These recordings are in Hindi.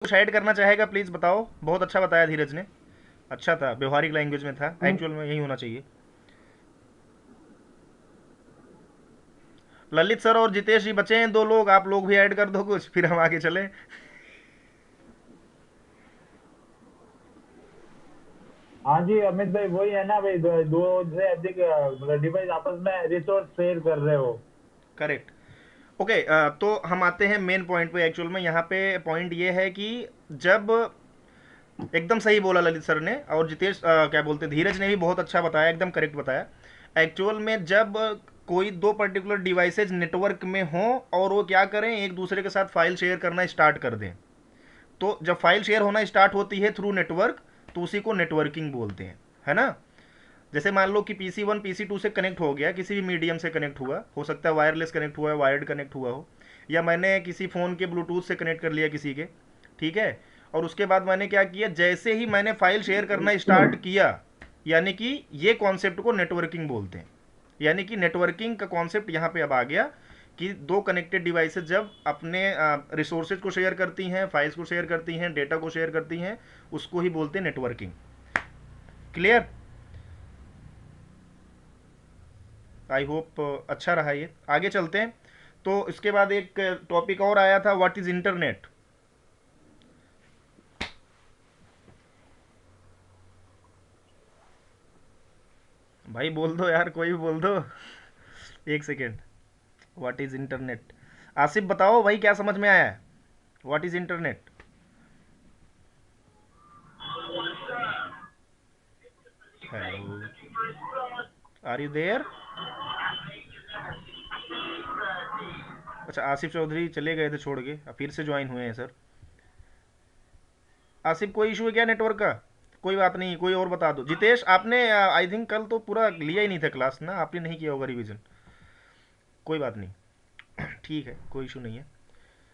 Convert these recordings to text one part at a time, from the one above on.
कुछ ऐड करना चाहेगा प्लीज़ बताओ। बहुत अच्छा बताया धीरज ने, अच्छा था, व्यवहारिक लैंग्वेज में था, एक्चुअल में यही होना चाहिए। ललित सर और जितेश जी बचे हैं दो लोग, आप लोग भी ऐड कर दो कुछ, फिर हम आगे चले। हाँ जी अमित भाई, वही है ना भाई, दो से अधिक मतलब डिवाइस आपस में रिसोर्स शेयर कर रहे हो। करेक्ट। ओके, तो हम आते हैं मेन पॉइंट पे। एक्चुअल में यहाँ पे पॉइंट ये है कि जब, एकदम सही बोला ललित सर ने, और जितेश क्या बोलते हैं, धीरज ने भी बहुत अच्छा बताया, एकदम करेक्ट बताया। एक्चुअल में जब कोई दो पर्टिकुलर डिवाइसेज नेटवर्क में हो और वो क्या करें, एक दूसरे के साथ फाइल शेयर करना स्टार्ट कर दें, तो जब फाइल शेयर होना स्टार्ट होती है थ्रू नेटवर्क, तो उसी को नेटवर्किंग बोलते हैं, है ना। जैसे मान लो कि PC1 PC2 से कनेक्ट हो गया, किसी भी मीडियम से कनेक्ट हुआ, हो सकता है वायरलेस कनेक्ट हुआ है, वायर्ड कनेक्ट हुआ हो, या मैंने किसी फ़ोन के ब्लूटूथ से कनेक्ट कर लिया किसी के, ठीक है। और उसके बाद मैंने क्या किया, जैसे ही मैंने फाइल शेयर करना स्टार्ट किया, यानी कि ये कॉन्सेप्ट को नेटवर्किंग बोलते हैं। यानी कि नेटवर्किंग का कॉन्सेप्ट यहाँ पे अब आ गया कि दो कनेक्टेड डिवाइसेस जब अपने रिसोर्सेज को शेयर करती हैं, फाइल्स को शेयर करती हैं, डेटा को शेयर करती हैं, उसको ही बोलते हैं नेटवर्किंग। क्लियर? आई होप अच्छा रहा ये। आगे चलते हैं। तो इसके बाद एक टॉपिक और आया था, व्हाट इज इंटरनेट। भाई बोल दो यार, कोई भी बोल दो। एक second. What is internet, Asif बताओ भाई, क्या समझ में आया है, what is internet. Hello, are you there. अच्छा, आसिफ चौधरी चले गए थे छोड़ के, अब फिर से ज्वाइन हुए हैं सर। आसिफ कोई इशू है क्या नेटवर्क का? कोई बात नहीं, कोई और बता दो। जितेश आपने आई थिंक कल तो पूरा लिया ही नहीं था क्लास ना, आपने नहीं किया होगा रिवीजन। कोई बात नहीं, ठीक है, कोई इशू नहीं है।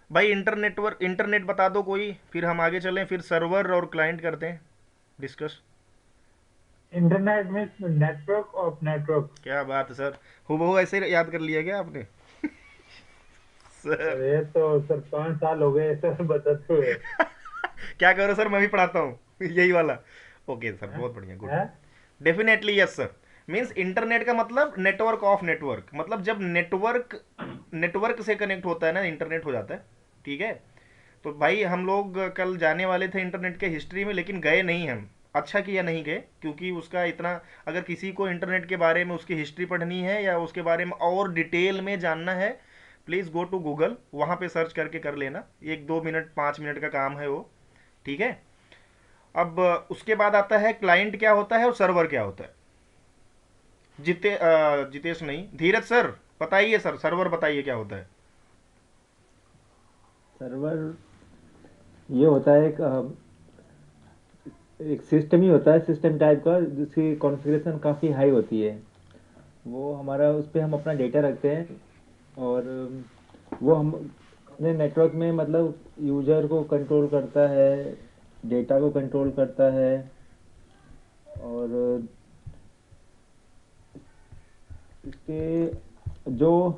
भाई इंटरनेट बता दो कोई, फिर हम आगे चलें, फिर सर्वर और क्लाइंट करते हैं discuss. Internet means network of network. क्या बात है सर, हूबहू ऐसे ही याद कर लिया क्या आपने? सर, सर ये तो सर 5 साल हो गए सर बताते हुए। क्या करो सर, मैं भी पढ़ाता हूँ यही वाला। ओके सर, हैं? बहुत बढ़िया, गुड। हैं? Definitely yes sir. Means internet का मतलब नेटवर्क ऑफ नेटवर्क, मतलब जब नेटवर्क नेटवर्क से कनेक्ट होता है ना, इंटरनेट हो जाता है, ठीक है। तो भाई हम लोग कल जाने वाले थे इंटरनेट के हिस्ट्री में, लेकिन गए नहीं हम। अच्छा किया नहीं गए, क्योंकि उसका इतना, अगर किसी को इंटरनेट के बारे में उसकी हिस्ट्री पढ़नी है या उसके बारे में और डिटेल में जानना है, प्लीज़ गो टू गूगल, वहाँ पे सर्च करके कर लेना, 1 2 मिनट 5 मिनट का काम है वो, ठीक है। अब उसके बाद आता है क्लाइंट क्या होता है और सर्वर क्या होता है। जितेश नहीं, धीरज सर बताइए, सर सर्वर बताइए क्या होता है। सर्वर ये होता है एक सिस्टम ही होता है, सिस्टम टाइप का, जिसकी कॉन्फ़िगरेशन काफ़ी हाई होती है। वो हमारा उस पे हम अपना डेटा रखते हैं, और वो हम अपने नेटवर्क में मतलब यूजर को कंट्रोल करता है, डेटा को कंट्रोल करता है। और इसके जो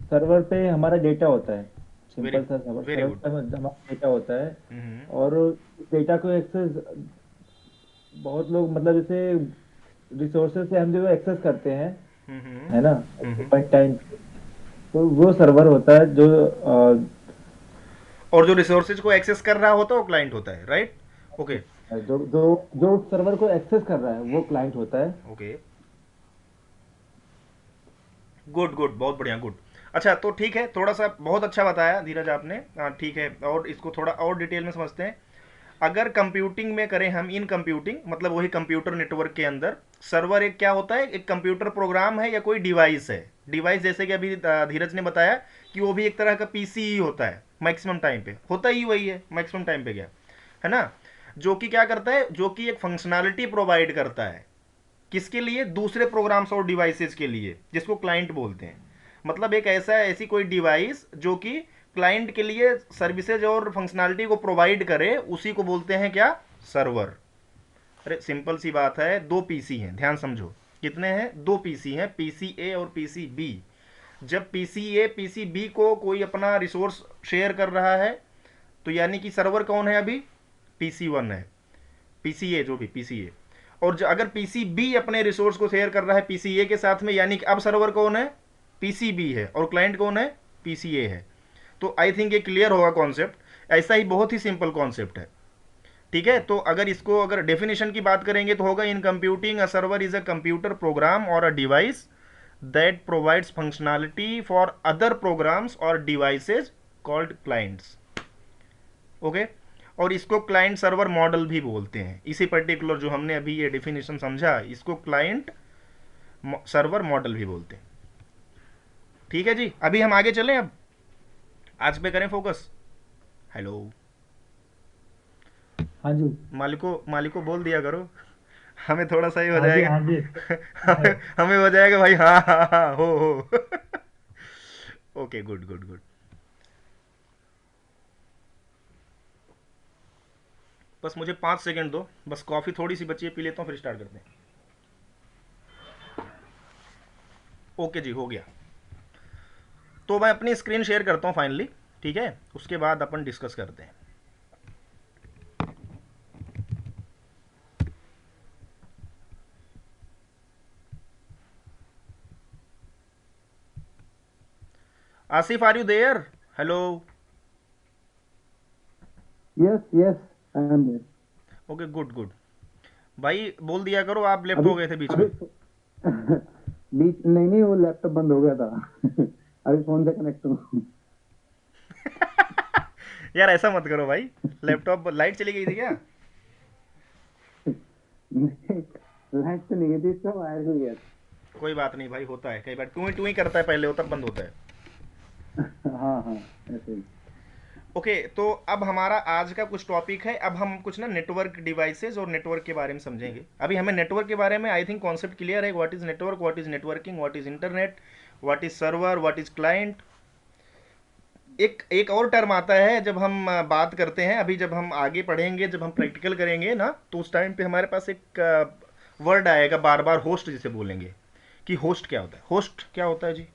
सर्वर पे हमारा डेटा होता है, वेरी सिंपल सा सर्वर वेरी सर्वर गुड। पे हमारा डेटा होता है। हम्म। और डेटा को एक्सेस बहुत लोग मतलब जैसे रिसोर्सेज से हम जो एक्सेस करते हैं, हम्म। है ना, हम्म। वन टाइम, तो वो सर्वर होता है जो और जो रिसोर्सेज को एक्सेस कर रहा होता है वो क्लाइंट होता है, राइट। ओके। जो जो जो सर्वर को एक्सेस कर रहा है वो क्लाइंट होता है। ओके, गुड गुड, बहुत बढ़िया, गुड। अच्छा, तो ठीक है, थोड़ा सा बहुत अच्छा बताया धीरज आपने, ठीक है, और इसको थोड़ा और डिटेल में समझते हैं। अगर कंप्यूटिंग में करें हम, इन कंप्यूटिंग मतलब वही कंप्यूटर नेटवर्क के अंदर, सर्वर एक क्या होता है, एक कंप्यूटर प्रोग्राम है या कोई डिवाइस है। डिवाइस जैसे कि अभी धीरज ने बताया कि वो भी एक तरह का पीसी ही होता है, मैक्सिमम टाइम पे होता ही वही है, मैक्सिमम टाइम पे क्या है ना, जो कि क्या करता है, जो कि एक फंक्शनैलिटी प्रोवाइड करता है, किसके लिए, दूसरे प्रोग्राम्स और डिवाइसेस के लिए, जिसको क्लाइंट बोलते हैं। मतलब एक ऐसी कोई डिवाइस जो कि क्लाइंट के लिए सर्विसेज और फंक्शनैलिटी को प्रोवाइड करे, उसी को बोलते हैं क्या, सर्वर। अरे सिंपल सी बात है, दो पीसी हैं, ध्यान समझो। कितने हैं, दो पीसी हैं, पीसी ए और पीसी बी। जब पीसी ए पीसी बी को कोई अपना रिसोर्स शेयर कर रहा है, तो यानी कि सर्वर कौन है अभी, PC1 है, PCA जो भी PCA। और जो अगर PCB अपने रिसोर्स को शेयर कर रहा है PCA के साथ में, यानी कि अब सर्वर कौन है, PCB है, और क्लाइंट कौन है, PCA है। तो आई थिंक ये क्लियर होगा कॉन्सेप्ट। ऐसा ही बहुत ही सिंपल कॉन्सेप्ट है, ठीक है। तो अगर इसको अगर डेफिनेशन की बात करेंगे तो होगा, in computing a server is a computer program or a device that provides functionality for other programs or devices called clients. Okay, और इसको क्लाइंट सर्वर मॉडल भी बोलते हैं। इसी पर्टिकुलर जो हमने अभी ये डेफिनेशन समझा, इसको क्लाइंट सर्वर मॉडल भी बोलते हैं। ठीक है जी, अभी हम आगे चलें, अब आज पे करें फोकस। हेलो, हाँ जी। मालिको बोल दिया करो, हमें थोड़ा सा ही हो हाँ जी, जाएगा। हाँ जी। हमें हो जाएगा भाई, हाँ हाँ हाँ, हो। Okay, good good good. बस मुझे 5 सेकंड दो, बस कॉफ़ी थोड़ी सी बची है, पी लेता हूँ, फिर स्टार्ट करते हैं। ओके जी, हो गया। तो मैं अपनी स्क्रीन शेयर करता हूँ फाइनली, ठीक है, उसके बाद अपन डिस्कस करते हैं। Asif, are you there? Hello. Yes yes, I am there. Okay, good good. भाई बोल दिया करो, आप लेफ्ट अभी हो गए थे बीच अभी में। बीच नहीं नहीं, वो लैपटॉप बंद हो गया था। अभी फोन से कनेक्ट हूँ। यार ऐसा मत करो भाई, लैपटॉप लाइट चली गई थी क्या? लाइट तो नहीं गई थी, इसका वायर भी गया कोई बात नहीं भाई, होता है कई बार, टू ही करता है पहले, वो तब बंद होता है। था। हाँ हाँ, ऐसे ही। ओके, तो अब हमारा आज का कुछ टॉपिक है। अब हम कुछ ना नेटवर्क डिवाइसेस और नेटवर्क के बारे में समझेंगे। अभी हमें नेटवर्क के बारे में आई थिंक कॉन्सेप्ट क्लियर है, what is network, what is networking, what is internet, what is server, what is client. एक एक और टर्म आता है जब हम बात करते हैं, अभी जब हम आगे पढ़ेंगे, जब हम प्रैक्टिकल करेंगे ना, तो उस टाइम पे हमारे पास एक वर्ड आएगा बार बार, होस्ट जिसे बोलेंगे। कि होस्ट क्या होता है, होस्ट क्या होता है जी?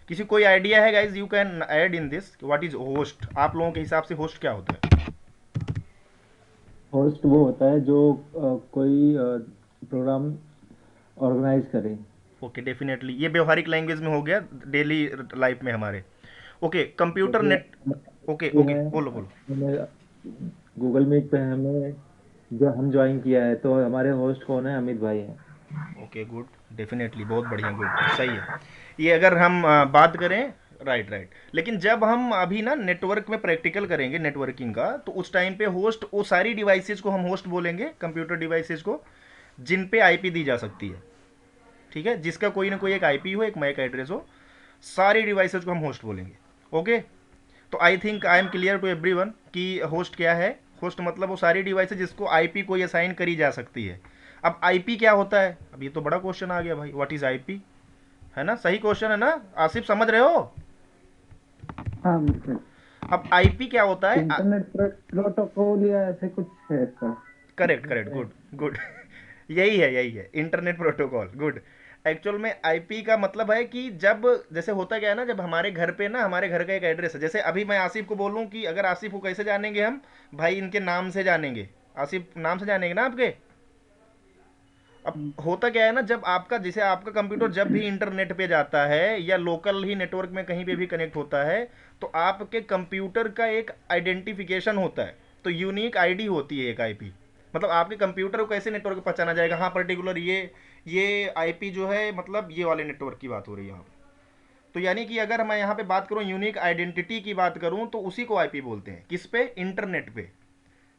किसी कोई आइडिया है guys? You can add in this, what is host, आप लोगों के हिसाब से होस्ट क्या होता है? होस्ट वो होता है जो कोई प्रोग्राम ऑर्गेनाइज करे। ओके, डेफिनेटली ये व्यवहारिक लैंग्वेज में हो गया, डेली लाइफ में हमारे। ओके, कंप्यूटर जैसे नेट। ओके ये ओके, है, बोलो बोलो। हमें गूगल मीट पे हमें जो हम ज्वाइन किया है, तो हमारे होस्ट कौन है? अमित भाई है। ओके, गुड, डेफिनेटली, बहुत बढ़िया, गुड, सही है। ये अगर हम बात करें, राइट राइट। लेकिन जब हम अभी ना नेटवर्क में प्रैक्टिकल करेंगे नेटवर्किंग का, तो उस टाइम पे होस्ट, वो सारी डिवाइसेस को हम होस्ट बोलेंगे, कंप्यूटर डिवाइसेस को, जिन पे आईपी दी जा सकती है। ठीक है, जिसका कोई ना कोई एक आईपी हो, एक मैक एड्रेस हो, सारी डिवाइसेस को हम होस्ट बोलेंगे। ओके, तो I think I am clear to everyone कि होस्ट क्या है। होस्ट मतलब वो सारी डिवाइसेस जिसको आईपी कोई असाइन करी जा सकती है। अब आईपी क्या होता है? अब ये तो बड़ा क्वेश्चन आ गया भाई, व्हाट इज आईपी, है ना? सही क्वेश्चन है ना आसिफ, समझ रहे हो? हाँ बिल्कुल। अब आईपी क्या होता है? इंटरनेट प्रोटोकॉल या ऐसे कुछ है इसका। Correct correct, good good. यही है इंटरनेट प्रोटोकॉल, गुड। एक्चुअल में आईपी का मतलब है कि जब, जैसे होता क्या है ना, जब हमारे घर पे ना, हमारे घर का एक एड्रेस है, जैसे अभी मैं आसिफ को बोलूं कि अगर आसिफ को कैसे जानेंगे हम? भाई इनके नाम से जानेंगे, आसिफ नाम से जानेंगे ना आपके। अब होता क्या है ना, जब आपका, जैसे आपका कंप्यूटर जब भी इंटरनेट पे जाता है या लोकल ही नेटवर्क में कहीं पे भी कनेक्ट होता है, तो आपके कंप्यूटर का एक आइडेंटिफिकेशन होता है, तो यूनिक आईडी होती है एक आईपी। मतलब आपके कंप्यूटर को कैसे नेटवर्क पे पहचाना जाएगा, हाँ पर्टिकुलर ये आईपी जो है, मतलब ये वाले नेटवर्क की बात हो रही है यहाँ पे। तो यानी कि अगर मैं यहाँ पे बात करूँ, यूनिक आइडेंटिटी की बात करूँ, तो उसी को आईपी बोलते हैं। किस पे? इंटरनेट पे।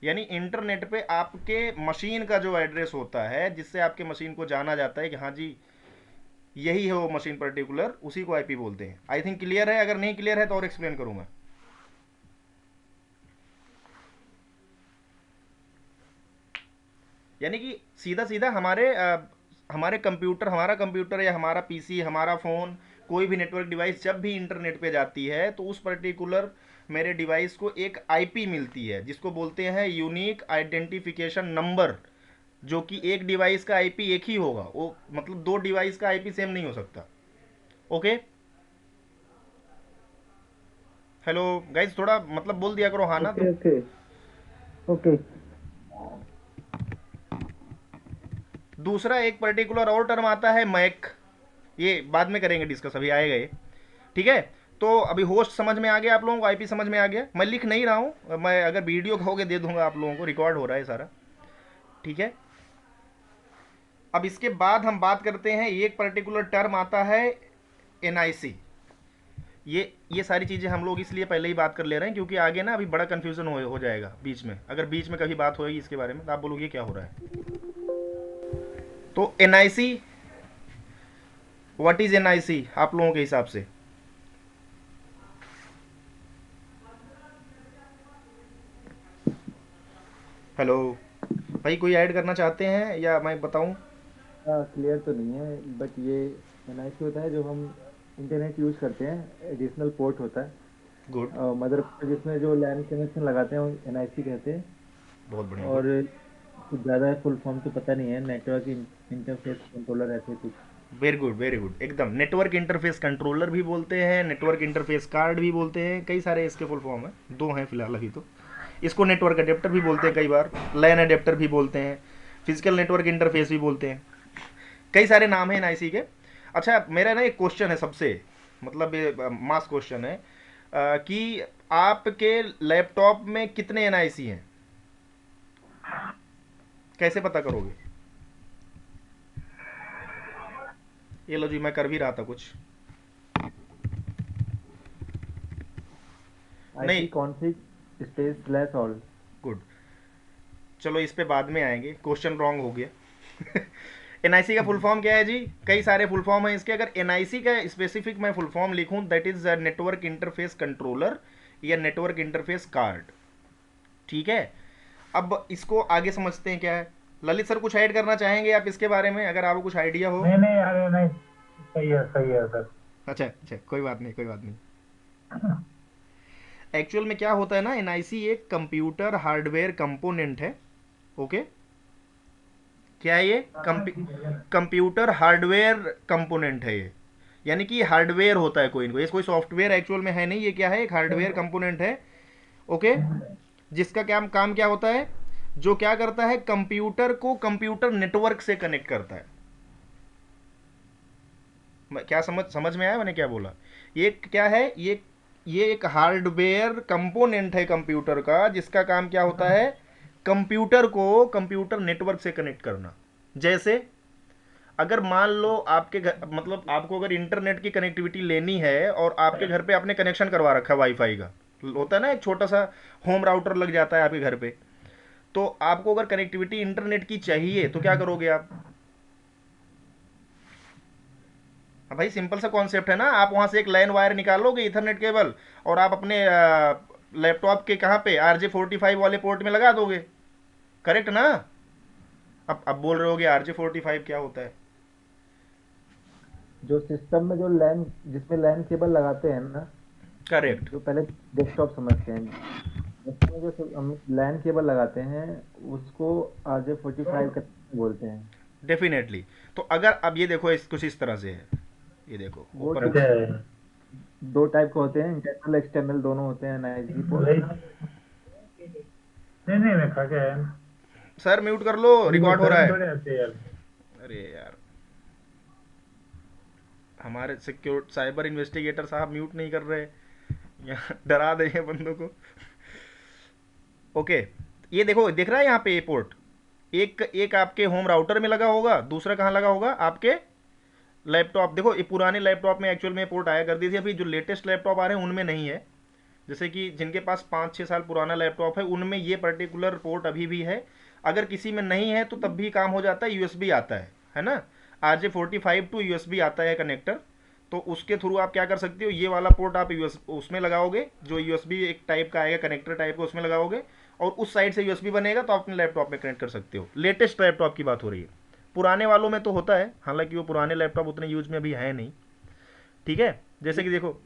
यानी इंटरनेट पे आपके मशीन का जो एड्रेस होता है, जिससे आपके मशीन को जाना जाता है कि हाँ जी यही है वो मशीन पर्टिकुलर, उसी को आईपी बोलते हैं। आई थिंक क्लियर है, अगर नहीं क्लियर है तो और एक्सप्लेन करूँ मैं। यानी कि सीधा सीधा हमारे कंप्यूटर, हमारा कंप्यूटर या हमारा पीसी, हमारा फ़ोन, कोई भी नेटवर्क डिवाइस जब भी इंटरनेट पे जाती है, तो उस पर्टिकुलर मेरे डिवाइस को एक आईपी मिलती है, जिसको बोलते हैं यूनिक आइडेंटिफिकेशन नंबर। जो कि एक डिवाइस का आईपी एक ही होगा, वो मतलब दो डिवाइस का आईपी सेम नहीं हो सकता। ओके, हेलो गाइस, थोड़ा मतलब बोल दिया करो हाँ ना ओके तो। Okay okay. दूसरा एक पर्टिकुलर और टर्म आता है मैक, ये बाद में करेंगे डिस्कस, अभी आएगा ये। ठीक है। तो अभी होस्ट समझ में आ गया आप लोगों को, आईपी समझ में आ गया। मैं लिख नहीं रहा हूँ, मैं अगर वीडियो कहोगे दे दूंगा आप लोगों को, रिकॉर्ड हो रहा है सारा। ठीक है। अब इसके बाद हम बात करते हैं, एक पर्टिकुलर टर्म आता है एनआईसी। ये सारी चीज़ें हम लोग इसलिए पहले ही बात कर ले रहे हैं क्योंकि आगे ना अभी बड़ा कन्फ्यूज़न हो जाएगा बीच में, अगर बीच में कभी बात होएगी इसके बारे में तो आप बोलोगे क्या हो रहा है। तो एनआईसी, व्हाट इज एनआईसी आप लोगों के हिसाब से? हेलो भाई, कोई ऐड करना चाहते हैं या मैं बताऊं? क्लियर तो नहीं है, बट ये एनआईसी होता है जो हम इंटरनेट यूज़ करते हैं, एडिशनल पोर्ट होता है। गुड। मदर जिसमें जो लैन कनेक्शन लगाते हैं वो एनआईसी कहते हैं। बहुत बढ़िया, गुड। और कुछ ज़्यादा फुल फॉर्म तो पता नहीं है, नेटवर्क इंटरफेस कंट्रोलर ऐसे कुछ। वेरी गुड, वेरी गुड, एकदम। नेटवर्क इंटरफेस कंट्रोलर भी बोलते हैं, नेटवर्क इंटरफेस कार्ड भी बोलते हैं, कई सारे इसके फुल फॉर्म है, दो हैं फिलहाल अभी तो। इसको नेटवर्क अडेप्टर भी बोलते हैं, कई बार लैन अडेप्टर भी बोलते हैं, फिजिकल नेटवर्क इंटरफेस भी बोलते हैं, कई सारे नाम हैं एनआईसी के। अच्छा, मेरा ना एक क्वेश्चन है सबसे, मतलब मास क्वेश्चन है, कि आपके लैपटॉप में कितने एनआईसी हैं, कैसे पता करोगे? ये लो जी, मैं कर भी रहा था कुछ। नहीं। IP config space slash all. Good. चलो इस पे बाद में आएंगे, क्वेश्चन रॉन्ग हो गया। एनआईसी का फुल फॉर्म क्या है जी? कई सारे फुल फॉर्म है इसके, अगर एनआईसी का स्पेसिफिक मैं फुल फॉर्म लिखूं, that is network interface controller या नेटवर्क इंटरफेस कार्ड। ठीक है। अब इसको आगे समझते हैं क्या है। ललित सर कुछ ऐड करना चाहेंगे आप इसके बारे में, अगर आपको कुछ आइडिया हो? नहीं नहीं, अरे नहीं, सही है सर। अच्छा अच्छा, कोई बात नहीं, कोई बात नहीं। एक्चुअल में क्या होता है ना, एनआईसी एक कंप्यूटर हार्डवेयर कंपोनेंट है। ओके। क्या है ये? कंप्यूटर हार्डवेयर कंपोनेंट है ये, यानी कि हार्डवेयर होता है कोई इनको, ये कोई सॉफ्टवेयर एक्चुअल में है नहीं, ये क्या है, एक हार्डवेयर कंपोनेंट है। ओके। जिसका क्या काम क्या होता है, जो क्या करता है, कंप्यूटर को कंप्यूटर नेटवर्क से कनेक्ट करता है। क्या समझ में आया मैंने क्या बोला? ये क्या है, ये एक हार्डवेयर कंपोनेंट है कंप्यूटर का, जिसका काम क्या होता है, कंप्यूटर को कंप्यूटर नेटवर्क से कनेक्ट करना। जैसे अगर मान लो आपके घर, मतलब आपको अगर इंटरनेट की कनेक्टिविटी लेनी है और आपके घर पे आपने कनेक्शन करवा रखा है वाईफाई का, होता है ना एक छोटा सा होम राउटर लग जाता है आपके घर पे, तो आपको अगर कनेक्टिविटी इंटरनेट की चाहिए तो क्या करोगे आप? हाँ भाई, सिंपल सा कॉन्सेप्ट है ना, आप वहां से एक लाइन वायर निकालोगे इथरनेट केबल, और आप अपने लैपटॉप के कहाँ पे, RJ45 वाले पोर्ट में लगा दोगे। करेक्ट ना? अब बोल रहे होगे RJ45 क्या होता है? जो सिस्टम में जो लैन जिसमें लैन केबल लगाते हैं ना, करेक्ट। जो पहले डेस्कटॉप समझते हैं, उसमें जो हम लैन केबल लगाते हैं उसको RJ45 बोलते हैं। डेफिनेटली। तो अगर अब ये देखो, कुछ इस तरह से है, ये देखो वो ऊपर। अच्छा, दो टाइप के होते हैं, इंटरनल एक्सटर्नल दोनों होते हैं एनआईसी पोर्ट। वही। नहीं नहीं, मैं खा के आया ना। सर म्यूट कर लो, अभी वो रिकॉर्ड हो सर रहा में है। थोड़े आते हैं यार। अरे यार, हमारे सिक्योर साइबर इन्वेस्टिगेटर साहब म्यूट नहीं कर रहे, यहाँ डरा देंगे बंदों को। ओके। ये देखो, दिख रहा है यहाँ पे ये पोर्ट, एक एक आपके होम राउटर में लगा होगा, दूसरा कहाँ लगा होगा, आपके लैपटॉप। देखो ये पुराने लैपटॉप में एक्चुअल में पोर्ट आया करती थी, अभी जो लेटेस्ट लैपटॉप आ रहे हैं उनमें नहीं है। जैसे कि जिनके पास 5-6 साल पुराना लैपटॉप है उनमें ये पर्टिकुलर पोर्ट अभी भी है। अगर किसी में नहीं है तो तब भी काम हो जाता है, यूएसबी आता है ना, RJ45 टू यूएसबी आता है कनेक्टर। तो उसके थ्रू आप क्या कर सकते हो, ये वाला पोर्ट आप यूएस उसमें लगाओगे, जो यूएसबी एक टाइप का आएगा कनेक्टर टाइप का, उसमें लगाओगे और उस साइड से यूएसबी बनेगा तो आप अपने लैपटॉप में कनेक्ट कर सकते हो। लेटेस्ट लैपटॉप की बात हो रही है, पुराने वालों में तो होता है, हालांकि वो पुराने लैपटॉप उतने यूज में अभी है नहीं। ठीक है। जैसे कि देखो,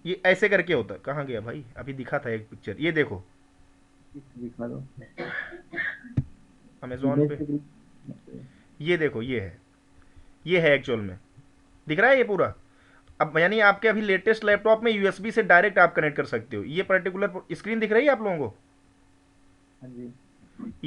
ये ऐसे करके होता है, कहाँ गया भाई, अभी दिखा था एक पिक्चर, ये देखो दिखा दो अमेजोन इमेज पे, पे। ये देखो, ये है एक्चुअल में, दिख रहा है ये पूरा। अब यानी आपके अभी लेटेस्ट लैपटॉप में यूएसबी से डायरेक्ट आप कनेक्ट कर सकते हो। ये पर्टिकुलर स्क्रीन दिख रही है आप लोगों को? हाँ जी।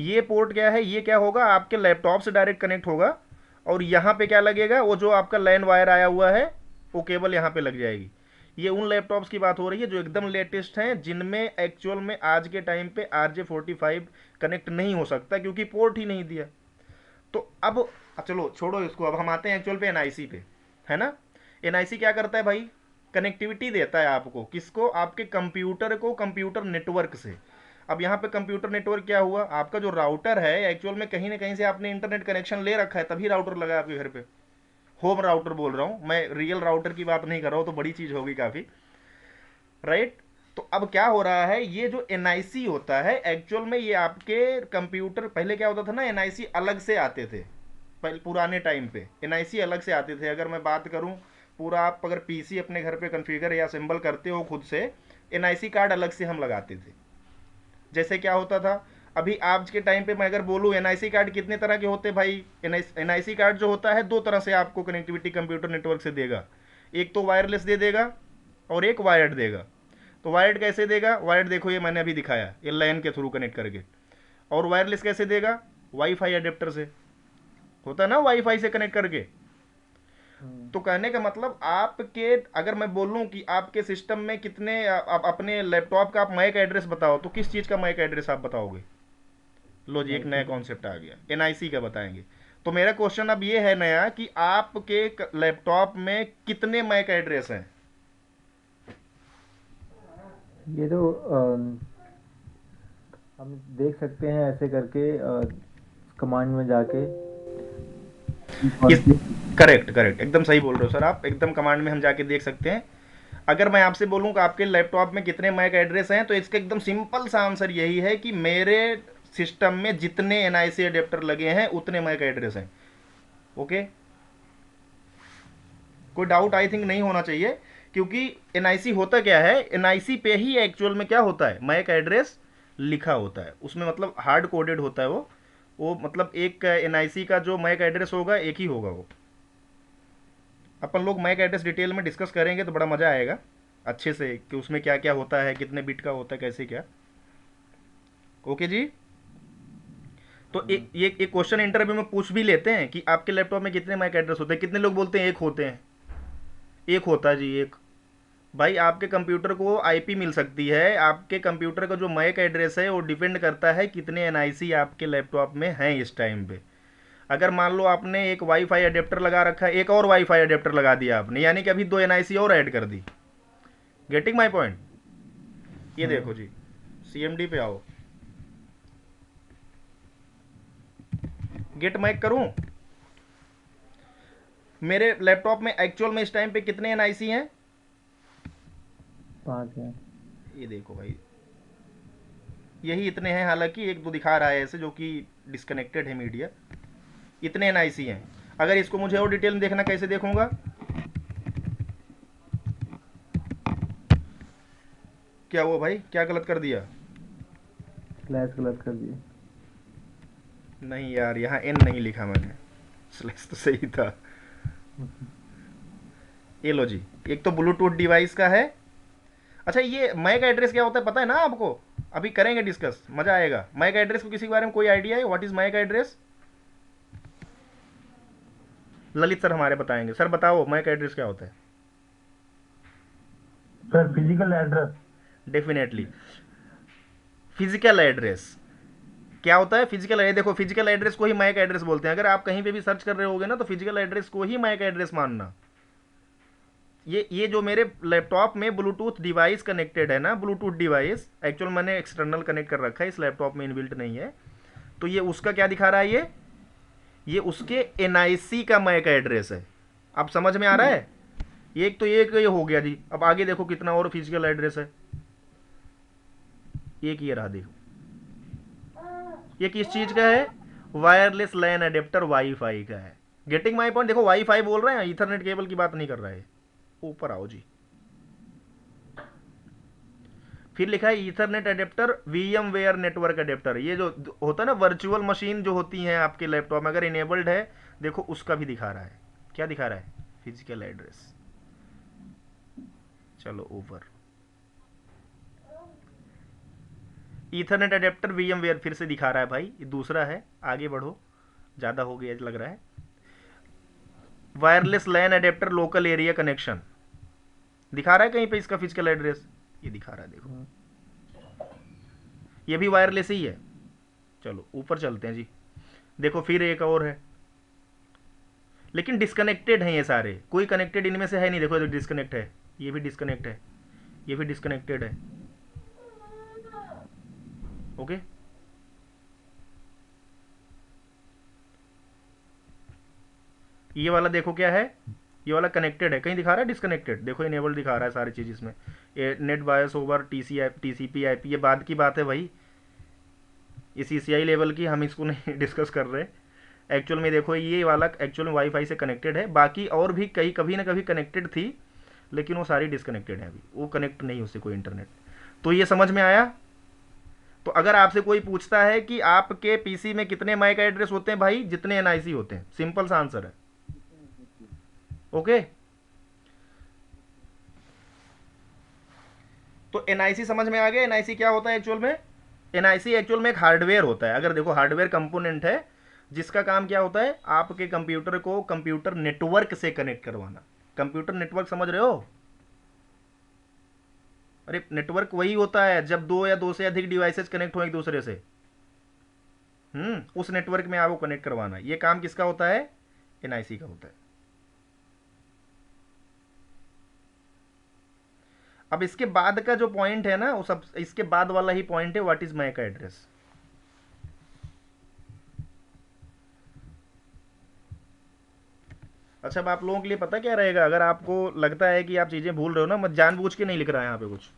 ये पोर्ट क्या है, ये क्या होगा, आपके लैपटॉप से डायरेक्ट कनेक्ट होगा, और यहाँ पे क्या लगेगा, वो जो आपका लैन वायर आया हुआ है वो केबल यहाँ पे लग जाएगी। ये उन लैपटॉप्स की बात हो रही है जो एकदम लेटेस्ट हैं, जिनमें एक्चुअल में आज के टाइम पे RJ45 कनेक्ट नहीं हो सकता क्योंकि पोर्ट ही नहीं दिया। तो अब चलो छोड़ो इसको, अब हम आते हैं एक्चुअल पे एनआईसी पे, है ना। एनआईसी क्या करता है भाई, कनेक्टिविटी देता है आपको, किसको, आपके कंप्यूटर को कंप्यूटर नेटवर्क से। अब यहाँ पे कंप्यूटर नेटवर्क क्या हुआ, आपका जो राउटर है एक्चुअल में कहीं ना कहीं से आपने इंटरनेट कनेक्शन ले रखा है, तभी राउटर लगा है आपके घर पे। होम राउटर बोल रहा हूँ मैं, रियल राउटर की बात नहीं कर रहा हूँ, तो बड़ी चीज़ होगी काफ़ी, राइट। तो अब क्या हो रहा है, ये जो एनआईसी होता है एक्चुअल में, ये आपके कंप्यूटर, पहले क्या होता था ना, एनआईसी अलग से आते थे, पहले पुराने टाइम पे एनआईसी अलग से आते थे। अगर मैं बात करूं पूरा, आप अगर पीसी अपने घर पे कॉन्फ़िगर या असेंबल करते हो खुद से, एनआईसी कार्ड अलग से हम लगाते थे। जैसे क्या होता था, अभी आज के टाइम पे मैं अगर बोलूँ एनआईसी कार्ड कितने तरह के होते भाई, एनआईसी कार्ड जो होता है दो तरह से आपको कनेक्टिविटी कंप्यूटर नेटवर्क से देगा, एक तो वायरलेस दे देगा और एक वायर्ड देगा। तो वायर्ड कैसे देगा, वायर्ड देखो ये मैंने अभी दिखाया, ये लैन के थ्रू कनेक्ट करके। और वायरलेस कैसे देगा, वाईफाई अडेप्टर से, होता है ना, वाईफाई से कनेक्ट करके। तो कहने का मतलब आपके, अगर मैं बोलूं कि आपके सिस्टम में कितने, आप अपने लैपटॉप का आप मैक एड्रेस बताओ, तो किस चीज़ का मैक एड्रेस आप बताओगे? लो जी, एक नया कॉन्सेप्ट आ गया, एनआईसी का बताएंगे। तो मेरा क्वेश्चन अब ये है नया कि आपके लैपटॉप में कितने मैक एड्रेस हैं? ये तो हम देख सकते हैं ऐसे करके, कमांड में जाके। करेक्ट करेक्ट, एकदम सही बोल रहे हो सर आप, एकदम कमांड में हम जाके देख सकते हैं। अगर मैं आपसे बोलूं कि आपके लैपटॉप में कितने मैक एड्रेस हैं, तो इसका एकदम सिंपल सा आंसर यही है कि मेरे सिस्टम में जितने एनआईसी अडेप्टर लगे हैं उतने मैक एड्रेस हैं। ओके, कोई डाउट आई थिंक नहीं होना चाहिए, क्योंकि एनआईसी होता क्या है, एनआईसी पे ही एक्चुअल में क्या होता है, मैक एड्रेस लिखा होता है उसमें, मतलब हार्ड कोडेड होता है वो मतलब एक एनआईसी का जो मैक एड्रेस होगा एक ही होगा वो। अपन लोग मैक एड्रेस डिटेल में डिस्कस करेंगे तो बड़ा मज़ा आएगा अच्छे से, कि उसमें क्या क्या होता है, कितने बिट का होता है, कैसे क्या। ओके जी। तो एक क्वेश्चन इंटरव्यू में पूछ भी लेते हैं कि आपके लैपटॉप में कितने मैक एड्रेस होते हैं, कितने लोग बोलते हैं एक होते हैं, एक होता है जी एक। भाई आपके कंप्यूटर को आईपी मिल सकती है, आपके कंप्यूटर का जो मैक एड्रेस है वो डिपेंड करता है कितने एनआईसी आपके लैपटॉप में हैं इस टाइम पे। अगर मान लो आपने एक वाईफाई अडेप्टर लगा रखा है, एक और वाईफाई अडेप्टर लगा दिया आपने, यानी कि अभी दो एनआईसी और ऐड कर दी। Getting my point? ये देखो जी, सीएमडी पे आओ, गेट माइक करूं। मेरे लैपटॉप में एक्चुअल में इस टाइम पे कितने एनआईसी हैं? 5 है। ये देखो भाई, यही इतने हैं, हालांकि एक दो दिखा रहा है ऐसे जो कि डिस्कनेक्टेड है मीडिया। इतने एनआईसी हैं। अगर इसको मुझे और डिटेल में देखना, कैसे देखूंगा? क्या हुआ भाई, क्या गलत कर दिया? स्लैश गलत कर दिए। नहीं यार, यहाँ एन नहीं लिखा मैंने, स्लैश तो सही था। ये लो जी, एक तो ब्लूटूथ डिवाइस का है। अच्छा, ये मैक एड्रेस क्या होता है पता है ना आपको? अभी करेंगे डिस्कस, मजा आएगा। मैक एड्रेस को किसी के बारे में कोई आइडिया है, what is MAC address? Lalit sir हमारे बताएंगे। सर बताओ मैक एड्रेस क्या होता है? Sir physical address. Definitely, physical address क्या होता है? फिजिकल एड्रेस, देखो फिजिकल एड्रेस को ही मैक एड्रेस बोलते हैं। अगर आप कहीं पे भी सर्च कर रहे होगे ना, तो फिजिकल एड्रेस को ही मैक एड्रेस मानना। ये जो मेरे लैपटॉप में ब्लूटूथ डिवाइस कनेक्टेड है ना, ब्लूटूथ डिवाइस एक्चुअल मैंने एक्सटर्नल कनेक्ट कर रखा है, इस लैपटॉप में इनबिल्ट नहीं है, तो ये उसका क्या दिखा रहा है, ये उसके एनआईसी का मैक एड्रेस है। अब समझ में आ रहा है? एक तो ये हो गया जी। अब आगे देखो कितना और फिजिकल एड्रेस है। एक ये रहा, देखो ये किस चीज का है? वायरलेस लैन अडेप्टर वाईफाई का है। Getting my point? देखो वाईफाई बोल रहे हैं, ईथरनेट केबल की बात नहीं कर रहा है। ऊपर आओ जी, फिर लिखा है ethernet adapter, VMware network adapter. ये जो होता है ना वर्चुअल मशीन जो होती हैं आपके लैपटॉप में, अगर इनेबल्ड है, देखो उसका भी दिखा रहा है। क्या दिखा रहा है? Physical address. चलो ओवर। ईथरनेट अडेप्टर VMware फिर से दिखा रहा है भाई, ये दूसरा है, आगे बढ़ो, ज़्यादा हो गया लग रहा है। वायरलेस लैन अडेप्टर लोकल एरिया कनेक्शन दिखा रहा है कहीं पे इसका फिजिकल एड्रेस, ये दिखा रहा है देखो, ये भी वायरलेस ही है। चलो ऊपर चलते हैं जी, देखो फिर एक और है, लेकिन डिस्कनेक्टेड हैं ये सारे, कोई कनेक्टेड इनमें से है नहीं। देखो डिस्कनेक्ट है, ये भी डिस्कनेक्ट है, ये भी डिस्कनेक्टेड है। ओके, ये वाला देखो क्या है, ये वाला कनेक्टेड है, कहीं दिखा रहा है डिस्कनेक्टेड, देखो इनेबल दिखा रहा है सारी चीज़ इसमें। ये नेट बायस ओवर TCP IP, ये बाद की बात है भाई, इस ECI लेवल की, हम इसको नहीं डिस्कस कर रहे। एक्चुअल में देखो ये वाला एक्चुअल में वाईफाई से कनेक्टेड है, बाकी और भी कई कभी ना कभी कनेक्टेड थी, लेकिन वो सारी डिस्कनेक्टेड है, अभी वो कनेक्ट नहीं उससे कोई इंटरनेट। तो ये समझ में आया। तो अगर आपसे कोई पूछता है कि आपके पीसी में कितने मैक एड्रेस होते हैं भाई, जितने NIC होते हैं, सिंपल सा आंसर है। ओके, तो NIC समझ में आ गया। NIC क्या होता है एक्चुअल में? NIC एक्चुअल में एक हार्डवेयर होता है। अगर देखो हार्डवेयर कंपोनेंट है जिसका काम क्या होता है, आपके कंप्यूटर को कंप्यूटर नेटवर्क से कनेक्ट करवाना। कंप्यूटर नेटवर्क समझ रहे हो? अरे नेटवर्क वही होता है जब दो या दो से अधिक डिवाइसेस कनेक्ट हो एक दूसरे से, उस नेटवर्क में आपको कनेक्ट करवाना। ये काम किसका होता है? NIC का होता है। अब इसके बाद का जो पॉइंट है ना, वो सब इसके बाद वाला ही पॉइंट है, व्हाट इज मैक एड्रेस। अच्छा, अब आप लोगों के लिए पता क्या रहेगा, अगर आपको लगता है कि आप चीजें भूल रहे हो ना, मैं जानबूझ के नहीं लिख रहा यहाँ पे कुछ,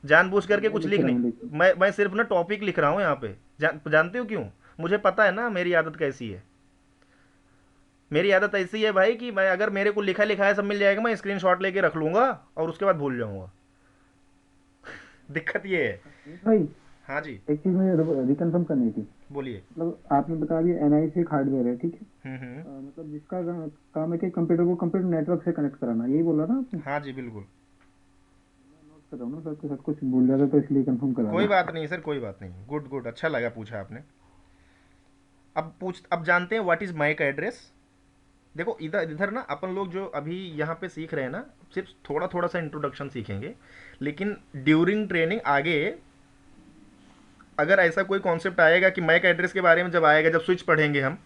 जानबूझ करके कुछ लिख लिख रहा हूँ, नहीं, मैं सिर्फ ना टॉपिक लिख रहा हूँ यहाँ पे। जानते हो क्यों? मुझे पता है ना मेरी आदत कैसी है। मेरी आदत ऐसी है भाई कि मैं अगर मेरे को लिखा लिखा है सब मिल जाएगा, मैं स्क्रीनशॉट लेके रख लूंगा और उसके बाद भूल जाऊंगा। दिक्कत ये है। भाई हाँ जी, एक चीज मुझे रिकन्फर्म करनी थी। बोलिए। मतलब आपने बता दिया NIC एक हार्डवेयर है, ठीक है। हम्म। मतलब जिसका काम है कि कंप्यूटर को कंप्यूटर नेटवर्क से कनेक्ट कराना, यही बोला ना आपने? हाँ जी बिल्कुल। नोट कर रहा हूँ ना, सबके साथ कुछ भूल जाता तो इसलिए कंफर्म करा कोई रहा। बात नहीं सर, कोई बात नहीं, गुड गुड, अच्छा लगा पूछा आपने। अब जानते हैं व्हाट इज मैक एड्रेस। देखो इधर इधर ना अपन लोग जो अभी यहाँ पे सीख रहे हैं ना, सिर्फ थोड़ा थोड़ा सा इंट्रोडक्शन सीखेंगे, लेकिन ड्यूरिंग ट्रेनिंग आगे अगर ऐसा कोई कॉन्सेप्ट आएगा कि मैक एड्रेस के बारे में जब आएगा, जब स्विच पढ़ेंगे हम,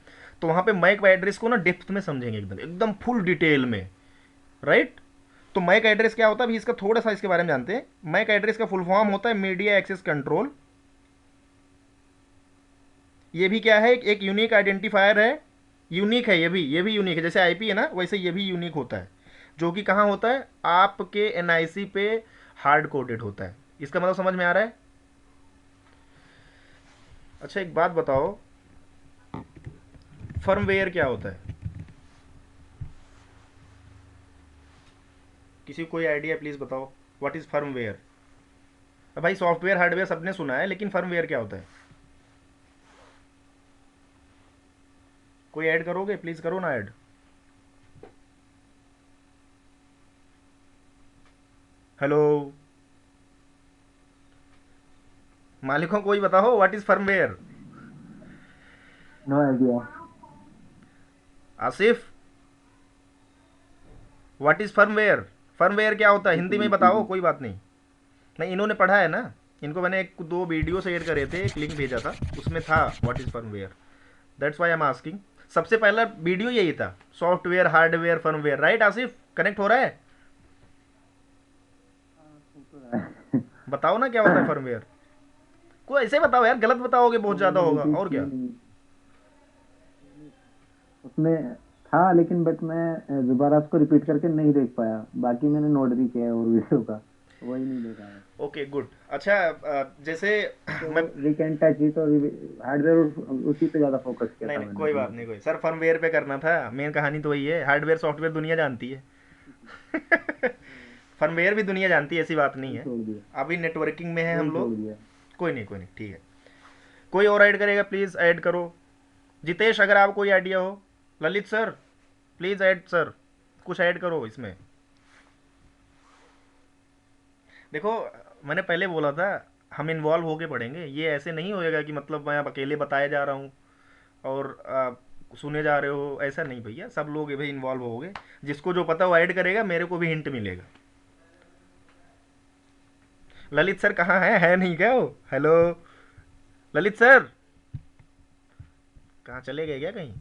तो वहाँ पे मैक एड्रेस को ना डेप्थ में समझेंगे, एकदम एकदम फुल डिटेल में, राइट। तो मैक एड्रेस क्या होता है, अभी इसका थोड़ा सा इसके बारे में जानते हैं। मैक एड्रेस का फुल फॉर्म होता है मीडिया एक्सेस कंट्रोल। ये भी क्या है, एक यूनिक आइडेंटिफायर है, यूनिक है, ये भी यूनिक है, जैसे IP है ना, वैसे ये भी यूनिक होता है, जो कि कहाँ होता है, आपके NIC पे हार्ड कोडेड होता है। इसका मतलब समझ में आ रहा है? अच्छा एक बात बताओ, फर्मवेयर क्या होता है? किसी को कोई आइडिया प्लीज बताओ, व्हाट इज फर्मवेयर। भाई सॉफ्टवेयर हार्डवेयर सबने सुना है, लेकिन फर्मवेयर क्या होता है? कोई ऐड करोगे? प्लीज करो ना ऐड। हेलो मालिकों, कोई बताओ what is firmware. No idea. Asif, what is firmware. Firmware क्या होता है हिंदी में बताओ, कोई बात नहीं। नहीं, इन्होंने पढ़ा है ना, इनको मैंने एक दो वीडियो शेयर करे थे, एक लिंक भेजा था, उसमें था what is firmware, that's why I am asking. सबसे पहला वीडियो यही था, software hardware firmware, right Asif, connect हो रहा है? बताओ ना क्या होता है फर्मवेयर। कोई ऐसे बताओ यार, गलत बताओगे बहुत तो ज़्यादा मैंने होगा, रिपीट और क्या। किया नहीं, उसमें था लेकिन बट मैं दोबारा उसको रिपीट करके नहीं देख पाया। बाकी मैंने नोट भी किया है और वीडियो का, वही नहीं देखा है। Okay good. अच्छा जैसे तो मैं, रीकैन टच ही तो हार्डवेयर उसी पे ज्यादा फोकस किया नहीं था नहीं मैंने कोई तो बात नहीं, कोई सर फर्मवेयर पे करना था, मेन कहानी तो वही है, हार्डवेयर सॉफ्टवेयर दुनिया जानती है। फर्मवेयर भी दुनिया जानती है, ऐसी बात नहीं वही है। छोड़ दिया, अभी नेटवर्किंग में है वही हम छोड़ लोग। दिया। कोई नहीं ठीक है। कोई और ऐड करेगा? प्लीज़ ऐड करो। जितेश, अगर आप कोई आइडिया हो। Lalit sir please add sir, कुछ ऐड करो इसमें। देखो, मैंने पहले बोला था हम इन्वॉल्व होके पढ़ेंगे, ये ऐसे नहीं होएगा कि मतलब मैं अब अकेले बताया जा रहा हूँ और सुने जा रहे हो, ऐसा नहीं भैया, सब लोग ये भाई इन्वॉल्व हो गए, जिसको जो पता वो ऐड करेगा, मेरे को भी हिंट मिलेगा। ललित सर कहाँ है नहीं क्या वो? हेलो ललित सर, कहाँ चले गए क्या कहीं?